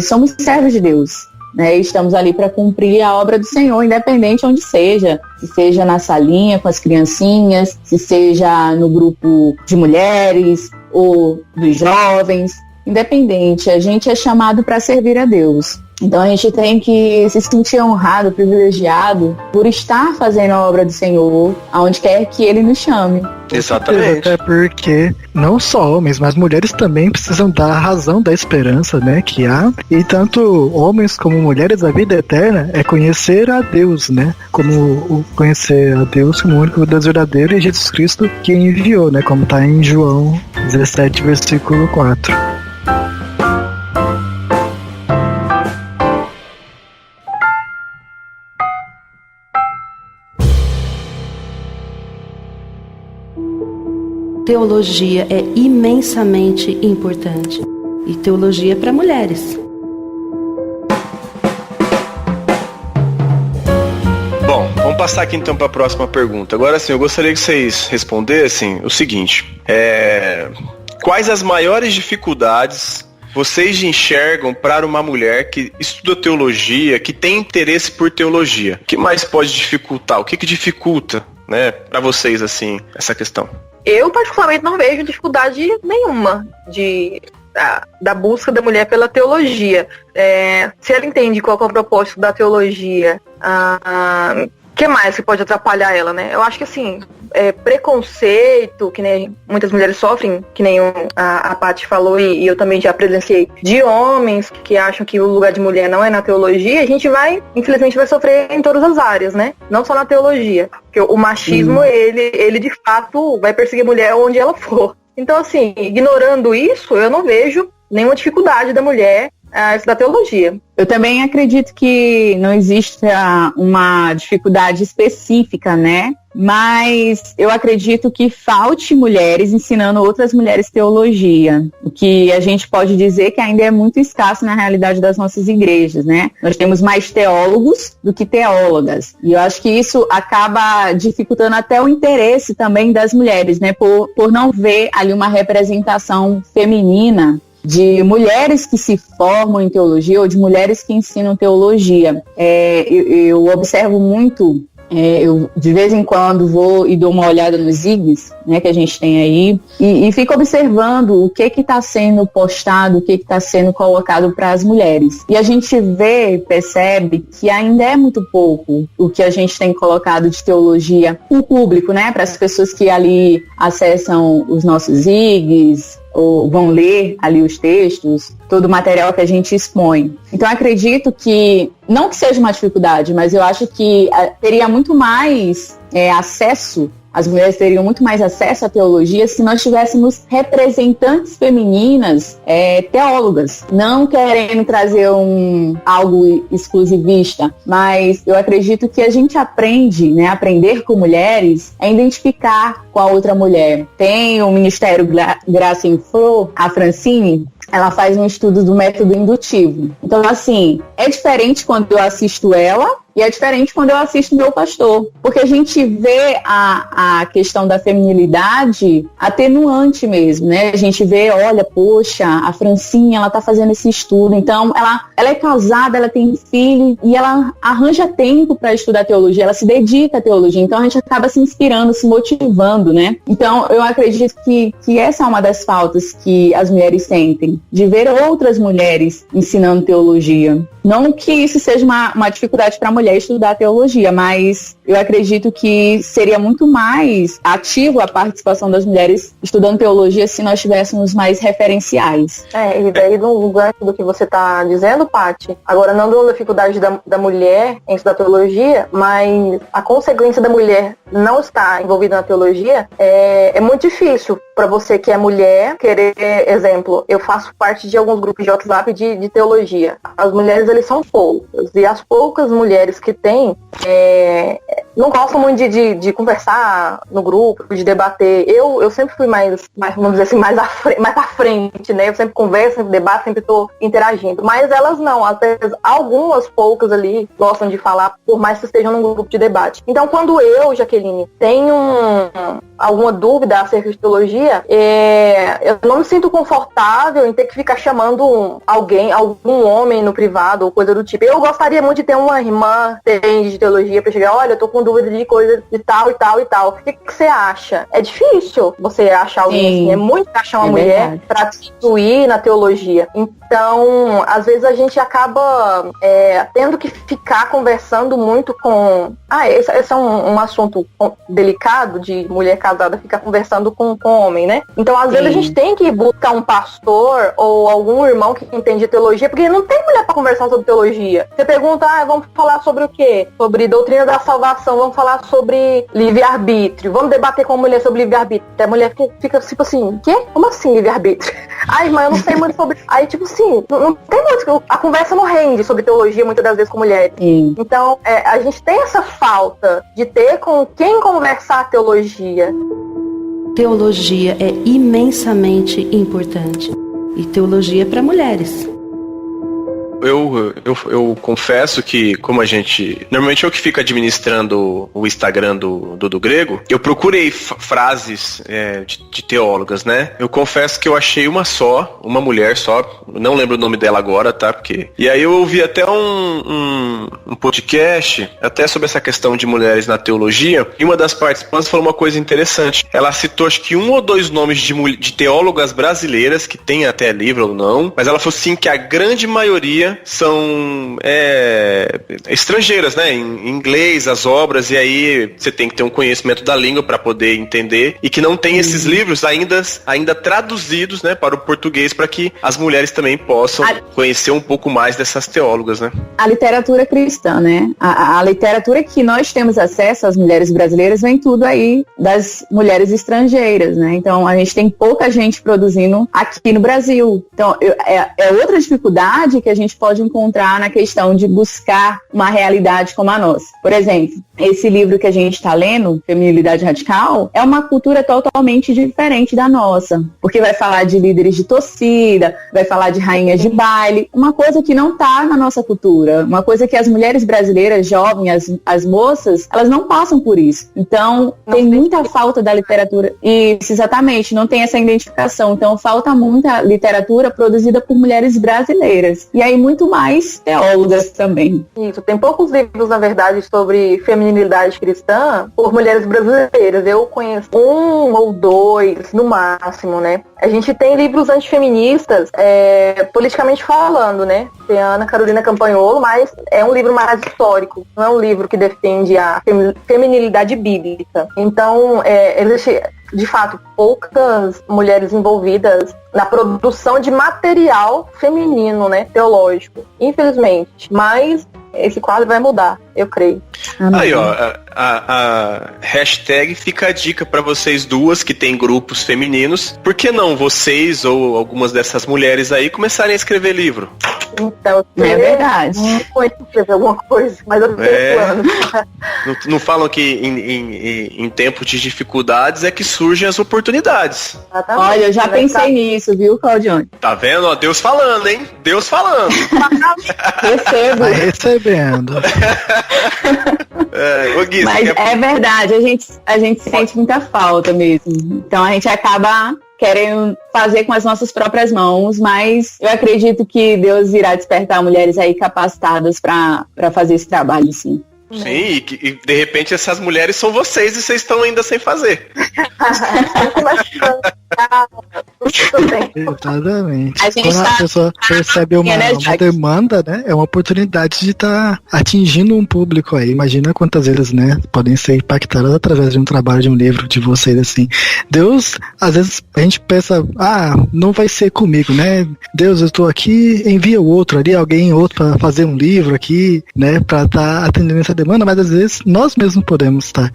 somos servos de Deus. Né, estamos ali para cumprir a obra do Senhor, independente onde seja, se seja na salinha com as criancinhas, se seja no grupo de mulheres ou dos jovens, independente, a gente é chamado para servir a Deus. Então a gente tem que se sentir honrado, privilegiado por estar fazendo a obra do Senhor, aonde quer que Ele nos chame. Exatamente. Até porque não só homens, mas mulheres também precisam dar a razão da esperança, né, que há. E tanto homens como mulheres, a vida eterna é conhecer a Deus, né, como conhecer a Deus como o único Deus verdadeiro e Jesus Cristo que enviou, né, como está em João 17, versículo 4. Teologia é imensamente importante. E teologia é para mulheres. Bom, vamos passar aqui então para a próxima pergunta. Agora sim, eu gostaria que vocês respondessem o seguinte. Quais as maiores dificuldades vocês enxergam para uma mulher que estuda teologia, que tem interesse por teologia? O que mais pode dificultar? O que dificulta, né, para vocês, assim, essa questão? Eu, particularmente, não vejo dificuldade nenhuma da busca da mulher pela teologia. Se ela entende qual é o propósito da teologia, o que mais que pode atrapalhar ela, né? Eu acho que, assim, preconceito, que nem muitas mulheres sofrem, que nem a Paty falou, e eu também já presenciei, de homens que acham que o lugar de mulher não é na teologia, a gente infelizmente vai sofrer em todas as áreas, né? Não só na teologia. Porque o machismo, ele de fato vai perseguir a mulher onde ela for. Então, assim, ignorando isso, eu não vejo nenhuma dificuldade da mulher estudar teologia. Eu também acredito que não existe uma dificuldade específica, né? Mas eu acredito que falte mulheres ensinando outras mulheres teologia. O que a gente pode dizer que ainda é muito escasso na realidade das nossas igrejas, né? Nós temos mais teólogos do que teólogas. E eu acho que isso acaba dificultando até o interesse também das mulheres, né? Por não ver ali uma representação feminina de mulheres que se formam em teologia ou de mulheres que ensinam teologia. Eu observo muito, eu de vez em quando vou e dou uma olhada nos IGs, né, que a gente tem aí, e fico observando o que está sendo postado, o que está sendo colocado para as mulheres. E a gente percebe que ainda é muito pouco o que a gente tem colocado de teologia para o público, né, para as pessoas que ali acessam os nossos IGs, ou vão ler ali os textos, todo o material que a gente expõe. Então, acredito que, não que seja uma dificuldade, mas eu acho que teria muito mais acesso, as mulheres teriam muito mais acesso à teologia se nós tivéssemos representantes femininas teólogas, não querendo trazer algo exclusivista, mas eu acredito que a gente aprende, né, aprender com mulheres, a identificar com a outra mulher. Tem o Ministério Graça em Flor, a Francine, ela faz um estudo do método indutivo. Então, assim, é diferente quando eu assisto ela E é diferente quando eu assisto meu pastor, porque a gente vê a questão da feminilidade atenuante mesmo, né? A gente vê, olha, poxa, a Francinha, ela tá fazendo esse estudo, então ela é casada, ela tem filho e ela arranja tempo para estudar teologia, ela se dedica à teologia, então a gente acaba se inspirando, se motivando, né? Então eu acredito que essa é uma das faltas que as mulheres sentem, de ver outras mulheres ensinando teologia. Não que isso seja uma dificuldade para a mulher estudar teologia, mas eu acredito que seria muito mais ativo a participação das mulheres estudando teologia se nós tivéssemos mais referenciais. E daí do gancho do que você está dizendo, Paty, agora não da dificuldade da mulher em estudar teologia, mas a consequência da mulher não estar envolvida na teologia é muito difícil para você que é mulher querer, exemplo, eu faço parte de alguns grupos de WhatsApp de teologia. As mulheres, eles são poucas, e as poucas mulheres que tem não gostam muito de conversar no grupo, de debater. Eu sempre fui mais vamos dizer assim, mais à frente, né? Eu sempre converso, sempre debato, sempre tô interagindo. Mas elas não, às vezes algumas poucas ali gostam de falar, por mais que estejam num grupo de debate. Então quando eu, Jaqueline, tenho alguma dúvida acerca de teologia, eu não me sinto confortável em ter que ficar chamando algum homem no privado ou coisa do tipo. Eu gostaria muito de ter uma irmã de teologia pra chegar, olha, eu tô com dúvida de coisa de tal e tal e tal. O que você acha? É difícil você achar alguém assim, é muito achar uma mulher pra te instruir na teologia. Então, às vezes a gente acaba tendo que ficar conversando muito com... esse é um assunto delicado de mulher casada ficar conversando com homem, né? Então, às vezes a gente tem que buscar um pastor ou algum irmão que entende teologia, porque não tem mulher pra conversar sobre teologia. Você pergunta, vamos falar sobre o quê? Sobre doutrina da salvação, vamos falar sobre livre-arbítrio, vamos debater com a mulher sobre livre-arbítrio. A mulher fica tipo assim, quê? Como assim livre-arbítrio? Irmã, eu não sei muito sobre... Aí, tipo assim, não tem muito... A conversa não rende sobre teologia muitas das vezes com mulheres. Então, a gente tem essa falta de ter com quem conversar teologia. Teologia é imensamente importante. E teologia é para mulheres. Eu confesso que, como a gente... Normalmente eu que fico administrando o Instagram do Grego, eu procurei frases de teólogas, né? Eu confesso que eu achei uma mulher só, não lembro o nome dela agora, tá? E aí eu ouvi até um podcast, até sobre essa questão de mulheres na teologia, e uma das participantes falou uma coisa interessante. Ela citou, acho que 1 ou 2 nomes de teólogas brasileiras, que tem até livro ou não, mas ela falou assim que a grande maioria são estrangeiras, né? Em inglês, as obras, e aí você tem que ter um conhecimento da língua para poder entender, e que não tem esses livros ainda traduzidos, né, para o português, para que as mulheres também possam conhecer um pouco mais dessas teólogas, né? A literatura cristã, né? A literatura que nós temos acesso, as mulheres brasileiras, vem tudo aí das mulheres estrangeiras, né? Então a gente tem pouca gente produzindo aqui no Brasil. Então é outra dificuldade que a gente pode encontrar na questão de buscar uma realidade como a nossa. Por exemplo, esse livro que a gente está lendo, Feminilidade Radical, é uma cultura totalmente diferente da nossa, porque vai falar de líderes de torcida, vai falar de rainhas de baile, uma coisa que não está na nossa cultura, uma coisa que as mulheres brasileiras jovens, as moças, elas não passam por isso. Então, tem muita falta da literatura. Isso, exatamente, não tem essa identificação. Então, falta muita literatura produzida por mulheres brasileiras. E aí, muito mais teólogas também. Isso, tem poucos livros, na verdade, sobre feminilidade cristã por mulheres brasileiras. Eu conheço 1 ou 2, no máximo, né? A gente tem livros antifeministas, politicamente falando, né? Tem a Ana Carolina Campanholo, mas é um livro mais histórico, não é um livro que defende a feminilidade bíblica. Então, existe, de fato, poucas mulheres envolvidas na produção de material feminino, né, teológico, infelizmente. Mas esse quadro vai mudar, eu creio. Aí, ó, a hashtag fica a dica pra vocês duas que tem grupos femininos. Por que não vocês ou algumas dessas mulheres aí começarem a escrever livro? Então, é verdade. Muito escrever alguma coisa, mas eu tenho planos. Não falam que em tempos de dificuldades é que surgem as oportunidades. Exatamente. Olha, eu já pensei nisso, viu, Claudione? Tá vendo? Ó, Deus falando, hein? Deus falando. Recebo. Tá recebendo. Ô, Gui, Mas é verdade, a gente sente muita falta mesmo. Então a gente acaba querendo fazer com as nossas próprias mãos, mas eu acredito que Deus irá despertar mulheres aí capacitadas para fazer esse trabalho, sim. Sim, e de repente essas mulheres são vocês e vocês estão ainda sem fazer. Exatamente. A gente Quando a pessoa percebe uma demanda, né? É uma oportunidade de estar atingindo um público aí. Imagina quantas vezes, né, podem ser impactadas através de um trabalho, de um livro de vocês, assim. Deus, às vezes a gente pensa, não vai ser comigo, né? Deus, eu estou aqui, envia o outro ali, alguém outro para fazer um livro aqui, né, para estar atendendo essa demanda, mas às vezes nós mesmos podemos estar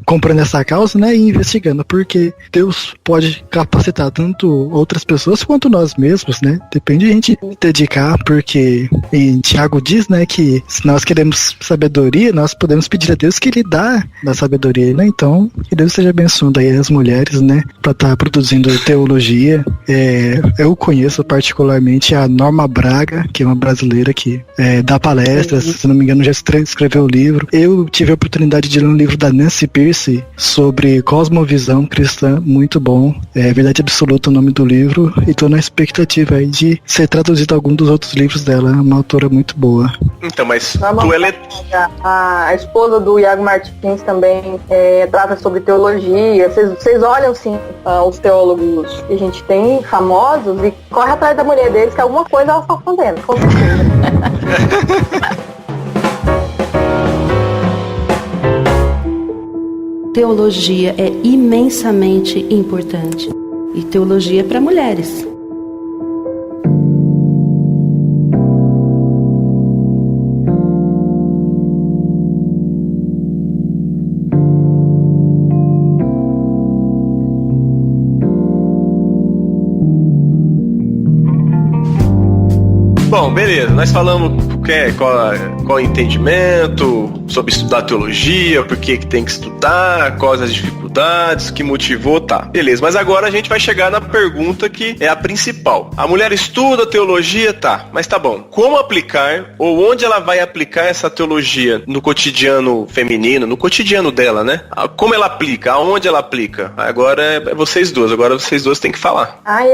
comprando essa causa, né, e investigando, porque Deus pode capacitar tanto outras pessoas quanto nós mesmos, né? Depende de a gente dedicar, porque em Tiago diz, né, que se nós queremos sabedoria, nós podemos pedir a Deus que Ele dá da sabedoria, né? Então, que Deus esteja abençoando aí as mulheres, né, para estar produzindo teologia. Eu conheço particularmente a Norma Braga, que é uma brasileira que dá palestras, se não me engano já escreveu o livro. Eu tive a oportunidade de ler um livro da Nancy Pierce sobre cosmovisão cristã, muito bom. É Verdade Absoluta o nome do livro, e estou na expectativa aí de ser traduzido algum dos outros livros dela. É uma autora muito boa. Então, mas a esposa do Iago Martins também trata sobre teologia. Vocês olham sim os teólogos que a gente tem, famosos, e corre atrás da mulher deles, que alguma coisa ela está fazendo, com certeza. Teologia é imensamente importante. E teologia é para mulheres. Bom, beleza, nós falamos qual o entendimento sobre estudar teologia, por que tem que estudar, quais as dificuldades, o que motivou, tá. Beleza, mas agora a gente vai chegar na pergunta que é a principal. A mulher estuda teologia, tá, mas tá bom. Como aplicar, ou onde ela vai aplicar essa teologia no cotidiano feminino, no cotidiano dela, né? Como ela aplica, aonde ela aplica? Agora é vocês duas, agora vocês duas têm que falar. Ai.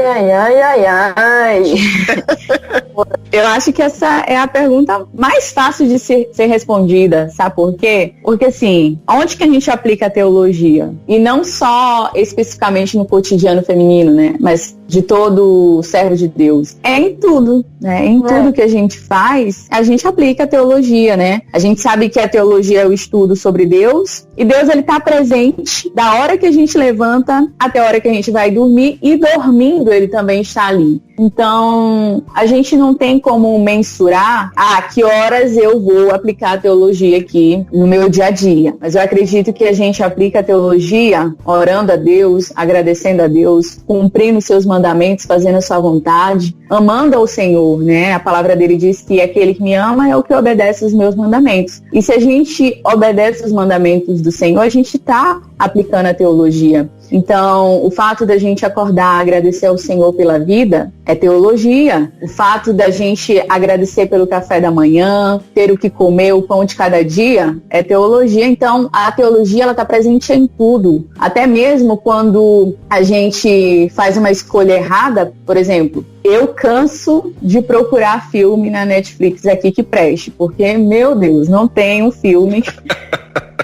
Eu acho que essa é a pergunta mais fácil de ser respondida, sabe por quê? Porque assim, onde que a gente aplica a teologia? E não só especificamente no cotidiano feminino, né? Mas de todo servo de Deus. É em tudo, né? Em tudo que a gente faz, a gente aplica a teologia, né? A gente sabe que a teologia é o estudo sobre Deus, e Deus, ele tá presente da hora que a gente levanta até a hora que a gente vai dormir, e dormindo ele também está ali. Então, a gente não tem como mensurar que horas eu vou aplicar a teologia aqui no meu dia a dia. Mas eu acredito que a gente aplica a teologia orando a Deus, agradecendo a Deus, cumprindo seus mandamentos, fazendo a sua vontade, amando ao Senhor, né? A palavra dele diz que aquele que me ama é o que obedece os meus mandamentos. E se a gente obedece os mandamentos do Senhor, a gente está aplicando a teologia. Então, o fato da gente acordar, agradecer ao Senhor pela vida, é teologia. O fato da gente agradecer pelo café da manhã, ter o que comer, o pão de cada dia, é teologia. Então, a teologia, ela está presente em tudo. Até mesmo quando a gente faz uma escolha errada, por exemplo, eu canso de procurar filme na Netflix aqui que preste, porque, meu Deus, não tem um filme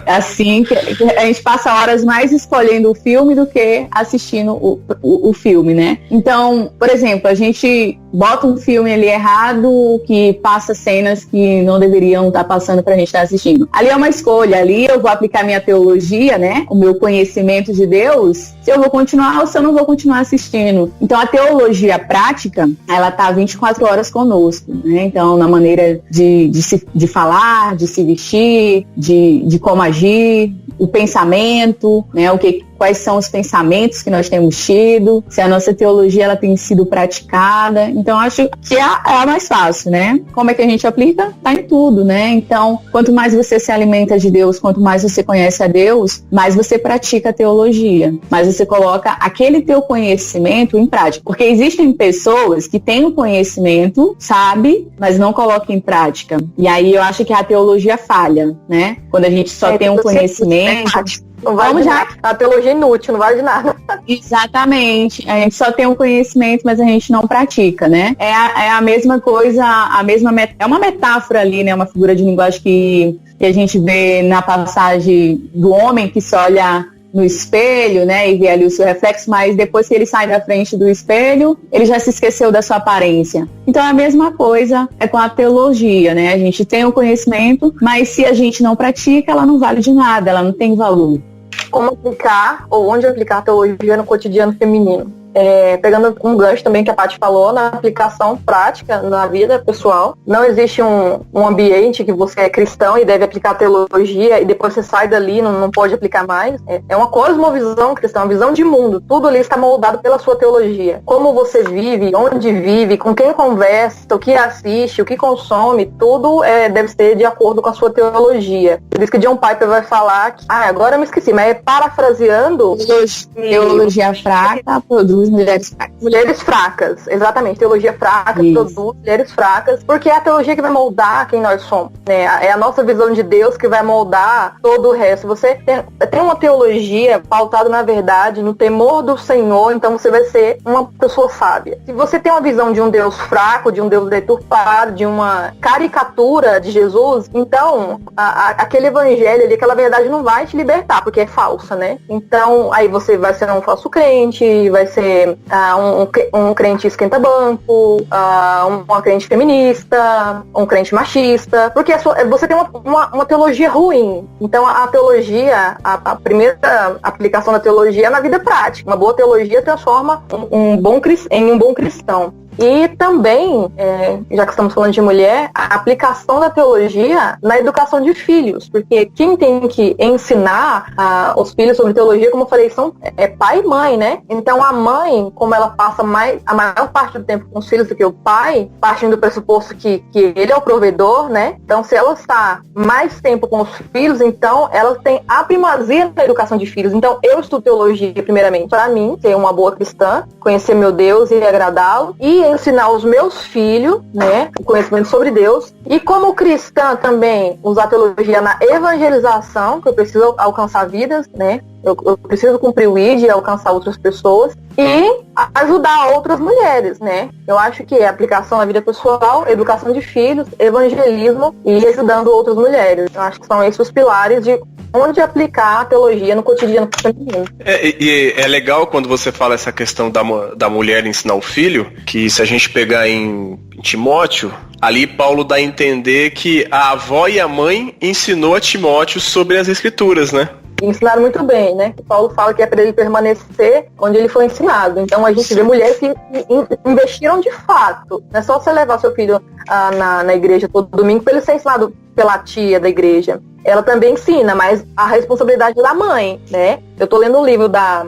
assim, que a gente passa horas mais escolhendo o filme do que assistindo o filme, né? Então, por exemplo, a gente bota um filme ali errado, que passa cenas que não deveriam estar passando pra gente estar assistindo. Ali é uma escolha, ali eu vou aplicar minha teologia, né? O meu conhecimento de Deus, se eu vou continuar ou se eu não vou continuar assistindo. Então, a teologia prática, ela tá 24 horas conosco, né? Então, na maneira de falar, de se vestir, de como agir, o pensamento, né? quais são os pensamentos que nós temos tido, se a nossa teologia ela tem sido praticada. Então, acho que é a mais fácil, né? Como é que a gente aplica? Tá em tudo, né? Então, quanto mais você se alimenta de Deus, quanto mais você conhece a Deus, mais você pratica a teologia, mais você coloca aquele teu conhecimento em prática. Porque existem pessoas que têm o conhecimento, sabe, mas não colocam em prática. E aí eu acho que a teologia falha, né? Quando a gente só tem um conhecimento... Não vale de nada. A teologia é inútil, não vale de nada. Exatamente. A gente só tem um conhecimento, mas a gente não pratica, né? É a mesma coisa, é uma metáfora ali, né? Uma figura de linguagem que a gente vê na passagem do homem que se olha no espelho, né, e vê ali o seu reflexo, mas depois que ele sai da frente do espelho, ele já se esqueceu da sua aparência. Então a mesma coisa é com a teologia, né? A gente tem o conhecimento, mas se a gente não pratica, ela não vale de nada, ela não tem valor. Como aplicar ou onde aplicar a teologia no cotidiano feminino? Pegando um gancho também que a Paty falou, na aplicação prática na vida pessoal, não existe um ambiente que você é cristão e deve aplicar teologia e depois você sai dali e não pode aplicar mais. É uma cosmovisão cristã, uma visão de mundo. Tudo ali está moldado pela sua teologia. Como você vive, onde vive, com quem conversa, o que assiste, o que consome, tudo deve ser de acordo com a sua teologia. Por isso que John Piper vai falar que, agora eu me esqueci, mas parafraseando, teologia fraca produz mulheres fracas. Mulheres fracas, exatamente. Teologia fraca produz mulheres fracas, porque é a teologia que vai moldar quem nós somos, né? É a nossa visão de Deus que vai moldar todo o resto. Você tem uma teologia pautada na verdade, no temor do Senhor, então você vai ser uma pessoa sábia. Se você tem uma visão de um Deus fraco, de um Deus deturpado, de uma caricatura de Jesus, então aquele evangelho ali, aquela verdade não vai te libertar, porque é falsa, né? Então aí você vai ser um falso crente, vai ser um crente esquenta-banco, uma crente feminista, um crente machista, porque você tem uma teologia ruim. Então a teologia, a primeira aplicação da teologia é na vida prática. Uma boa teologia transforma um bom cristão. E também, já que estamos falando de mulher, a aplicação da teologia na educação de filhos, porque quem tem que ensinar os filhos sobre teologia, como eu falei, é pai e mãe, né? Então a mãe, como ela passa a maior parte do tempo com os filhos do que o pai, partindo do pressuposto que ele é o provedor, né? Então se ela está mais tempo com os filhos, então ela tem a primazia na educação de filhos. Então eu estudo teologia primeiramente para mim, ser uma boa cristã, conhecer meu Deus e agradá-lo, e ensinar os meus filhos, né, o conhecimento sobre Deus, e como cristã também usar a teologia na evangelização, que eu preciso alcançar vidas, né, eu preciso cumprir o ID e alcançar outras pessoas, e ajudar outras mulheres, né. Eu acho que é aplicação na vida pessoal, educação de filhos, evangelismo e ajudando outras mulheres. Eu acho que são esses os pilares de onde aplicar a teologia no cotidiano feminino. E é legal quando você fala essa questão da mulher ensinar o filho, que se a gente pegar em Timóteo, ali Paulo dá a entender que a avó e a mãe ensinou a Timóteo sobre as escrituras, né? Ensinaram muito bem, né? Paulo fala que é para ele permanecer onde ele foi ensinado. Então a gente vê mulheres que investiram de fato. Não é só você levar seu filho na igreja todo domingo para ele ser ensinado pela tia da igreja. Ela também ensina, mas a responsabilidade é da mãe, né? Eu tô lendo um livro da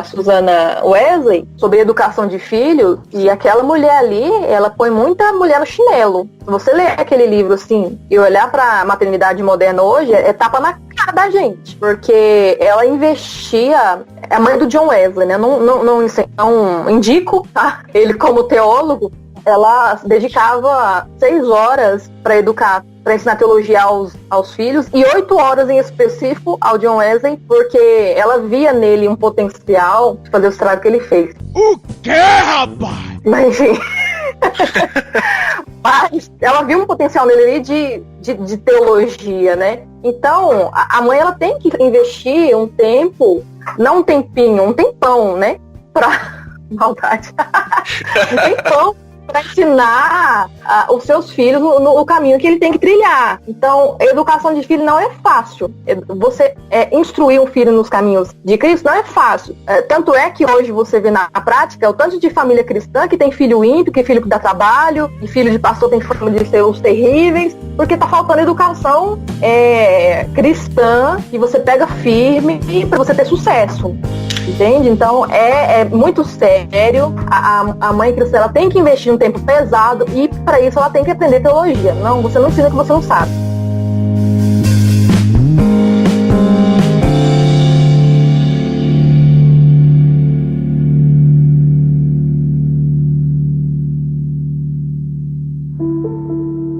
Susana Wesley sobre educação de filhos, e aquela mulher ali, ela põe muita mulher no chinelo. Se você ler aquele livro assim e olhar pra maternidade moderna hoje, é tapa na cara da gente, porque ela investia, é a mãe do John Wesley, né? Não indico, tá? Ele como teólogo, ela dedicava 6 horas para educar, para ensinar teologia aos filhos, e 8 horas em específico ao John Wesley, porque ela via nele um potencial de fazer o estrago que ele fez. O quê, rapaz? Mas, enfim... Mas ela viu um potencial nele de teologia, né? Então, a mãe, ela tem que investir um tempo, não um tempinho, um tempão, né? Pra... Maldade. Um tempão para ensinar os seus filhos no caminho que ele tem que trilhar. Então, a educação de filho não é fácil. Você instruir um filho nos caminhos de Cristo não é fácil. Tanto é que hoje você vê na prática o tanto de família cristã que tem filho ímpio, que filho que dá trabalho, e filho de pastor tem fama de ser os terríveis, porque tá faltando educação cristã, que você pega firme para você ter sucesso. Entende? Então é muito sério. A mãe cristã, ela tem que investir um tempo pesado, e para isso ela tem que aprender teologia. Não, você não ensina o que você não sabe.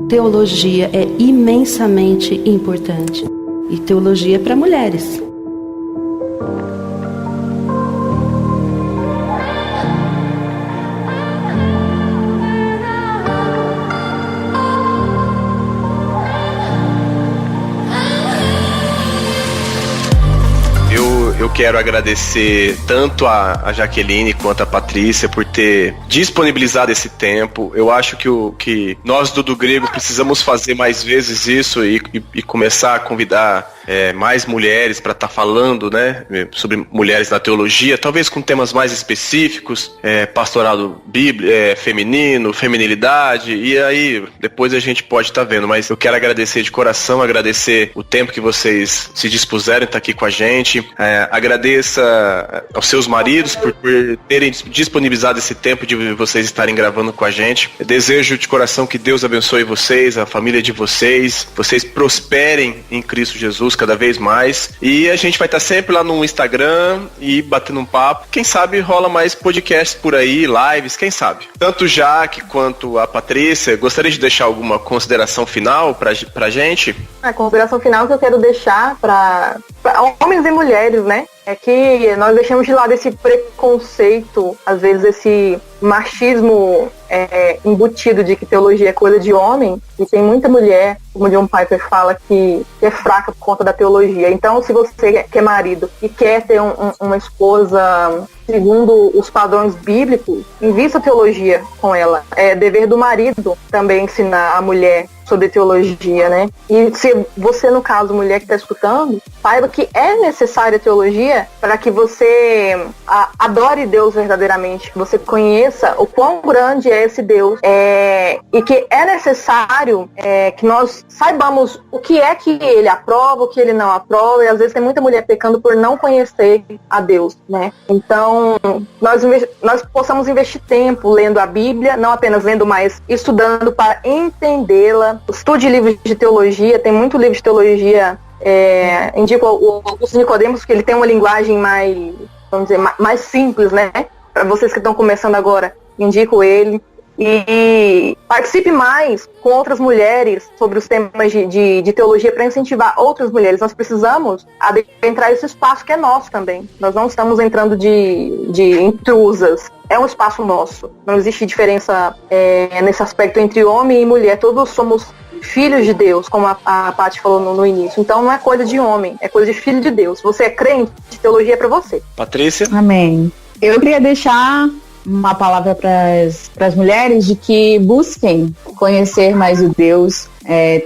Teologia é imensamente importante. E teologia é para mulheres. Eu quero agradecer tanto a Jaqueline quanto a Patrícia por ter disponibilizado esse tempo. Eu acho que nós do Grego precisamos fazer mais vezes isso e começar a convidar mais mulheres para estar falando, né, sobre mulheres na teologia, talvez com temas mais específicos, pastorado feminino, feminilidade, e aí depois a gente pode estar vendo. Mas eu quero agradecer de coração, agradecer o tempo que vocês se dispuseram em estar aqui com a gente. Agradeça aos seus maridos por terem disponibilizado esse tempo de vocês estarem gravando com a gente. Eu desejo de coração que Deus abençoe vocês, a família de vocês prosperem em Cristo Jesus cada vez mais. E a gente vai estar sempre lá no Instagram e batendo um papo. Quem sabe rola mais podcasts por aí, lives, quem sabe. Tanto o Jaque quanto a Patrícia, gostaria de deixar alguma consideração final pra gente? A consideração final que eu quero deixar para homens e mulheres, né? É que nós deixamos de lado esse preconceito, às vezes esse machismo embutido de que teologia é coisa de homem, e tem muita mulher, como o John Piper fala, que é fraca por conta da teologia. Então, se você que é marido e quer ter uma esposa segundo os padrões bíblicos, invista teologia com ela. É dever do marido também ensinar a mulher sobre teologia, né? E se você, no caso, mulher que está escutando, saiba que é necessária a teologia para que você adore Deus verdadeiramente, que você conheça o quão grande é esse Deus, e que é necessário que nós saibamos o que é que ele aprova, o que ele não aprova, e às vezes tem muita mulher pecando por não conhecer a Deus, né? Então, nós possamos investir tempo lendo a Bíblia, não apenas lendo, mas estudando para entendê-la. Estude livros de teologia, tem muito livro de teologia, indico o Augusto Nicodemos, que ele tem uma linguagem mais, vamos dizer, mais simples, né? Para vocês que estão começando agora, indico ele. E participe mais com outras mulheres sobre os temas de teologia para incentivar outras mulheres. Nós precisamos adentrar esse espaço que é nosso também. Nós não estamos entrando de intrusas. É um espaço nosso. Não existe diferença nesse aspecto entre homem e mulher. Todos somos filhos de Deus, como a Paty falou no início. Então não é coisa de homem, é coisa de filho de Deus. Você é crente, teologia é para você. Patrícia? Amém. Eu queria deixar uma palavra para as mulheres de que busquem conhecer mais o Deus.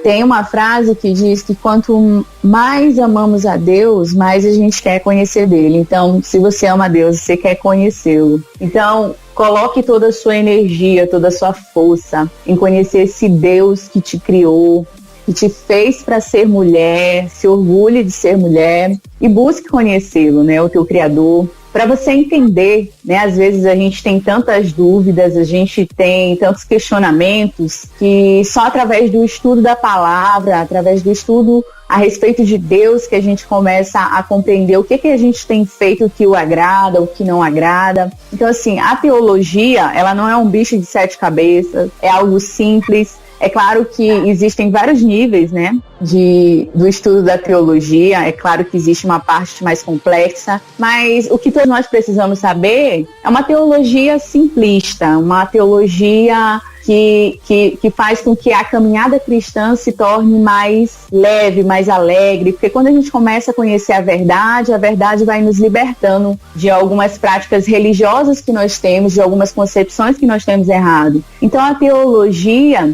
Tem uma frase que diz que quanto mais amamos a Deus, mais a gente quer conhecer dele. Então, se você ama a Deus, você quer conhecê-lo. Então, coloque toda a sua energia, toda a sua força em conhecer esse Deus que te criou, que te fez para ser mulher, se orgulhe de ser mulher e busque conhecê-lo, né, o teu Criador. Para você entender, né, às vezes a gente tem tantas dúvidas, a gente tem tantos questionamentos, que só através do estudo da palavra, através do estudo a respeito de Deus, que a gente começa a compreender o que a gente tem feito que o agrada, o que não agrada. Então, assim, a teologia, ela não é um bicho de 7 cabeças, é algo simples. É claro que existem vários níveis, né, do estudo da teologia. É claro que existe uma parte mais complexa, mas o que todos nós precisamos saber é uma teologia simplista, uma teologia que faz com que a caminhada cristã se torne mais leve, mais alegre, porque quando a gente começa a conhecer a verdade vai nos libertando de algumas práticas religiosas que nós temos, de algumas concepções que nós temos errado. Então a teologia,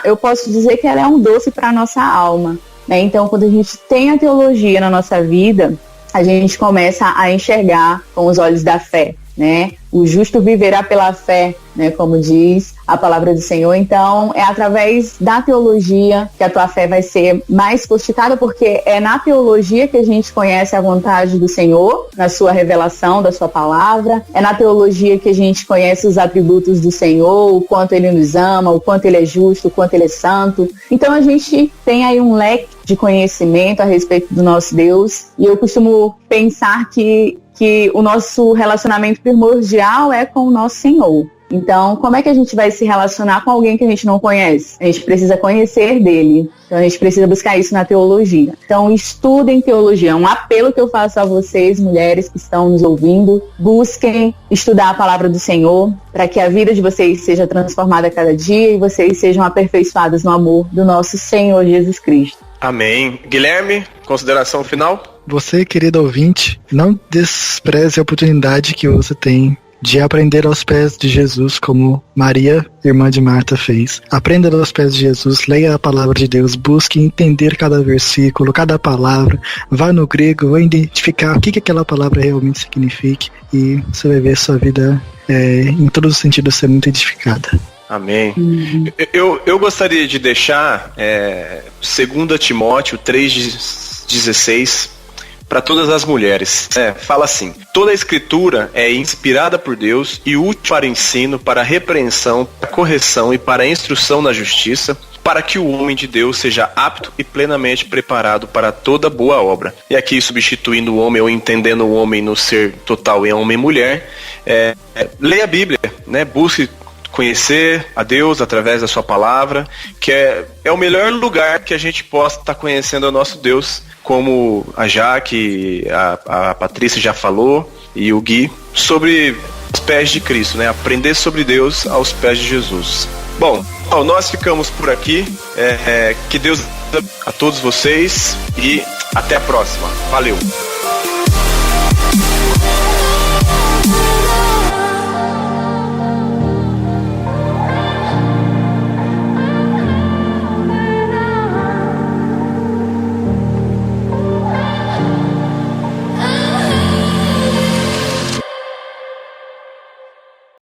eu posso dizer que ela é um doce para a nossa alma, né? Então quando a gente tem a teologia na nossa vida, a gente começa a enxergar com os olhos da fé, né? O justo viverá pela fé, né? Como diz a palavra do Senhor. Então, é através da teologia que a tua fé vai ser mais fortificada, porque é na teologia que a gente conhece a vontade do Senhor, na sua revelação, da sua palavra. É na teologia que a gente conhece os atributos do Senhor, o quanto Ele nos ama, o quanto Ele é justo, o quanto Ele é santo. Então, a gente tem aí um leque de conhecimento a respeito do nosso Deus. E eu costumo pensar que o nosso relacionamento primordial é com o nosso Senhor. Então, como é que a gente vai se relacionar com alguém que a gente não conhece? A gente precisa conhecer dele. Então, a gente precisa buscar isso na teologia. Então, estudem teologia. É um apelo que eu faço a vocês, mulheres que estão nos ouvindo. Busquem estudar a palavra do Senhor, para que a vida de vocês seja transformada a cada dia e vocês sejam aperfeiçoadas no amor do nosso Senhor Jesus Cristo. Amém. Guilherme, consideração final? Você, querido ouvinte, não despreze a oportunidade que você tem de aprender aos pés de Jesus, como Maria, irmã de Marta, fez. Aprenda aos pés de Jesus, leia a palavra de Deus, busque entender cada versículo, cada palavra, vá no grego, vá identificar o que aquela palavra realmente significa e você vai ver sua vida em todos os sentidos ser muito edificada. Amém. Eu gostaria de deixar 2 Timóteo 3,16 para todas as mulheres. Fala assim: toda a escritura é inspirada por Deus e útil para ensino, para repreensão, para correção e para instrução na justiça, para que o homem de Deus seja apto e plenamente preparado para toda boa obra. E aqui, substituindo o homem ou entendendo o homem no ser total em homem e mulher, leia a Bíblia, né? Busque conhecer a Deus através da sua palavra, que é o melhor lugar que a gente possa estar conhecendo o nosso Deus, como a Jaque, a Patrícia já falou, e o Gui, sobre os pés de Cristo, né? Aprender sobre Deus aos pés de Jesus. Bom, nós ficamos por aqui. Que Deus a todos vocês e até a próxima. Valeu!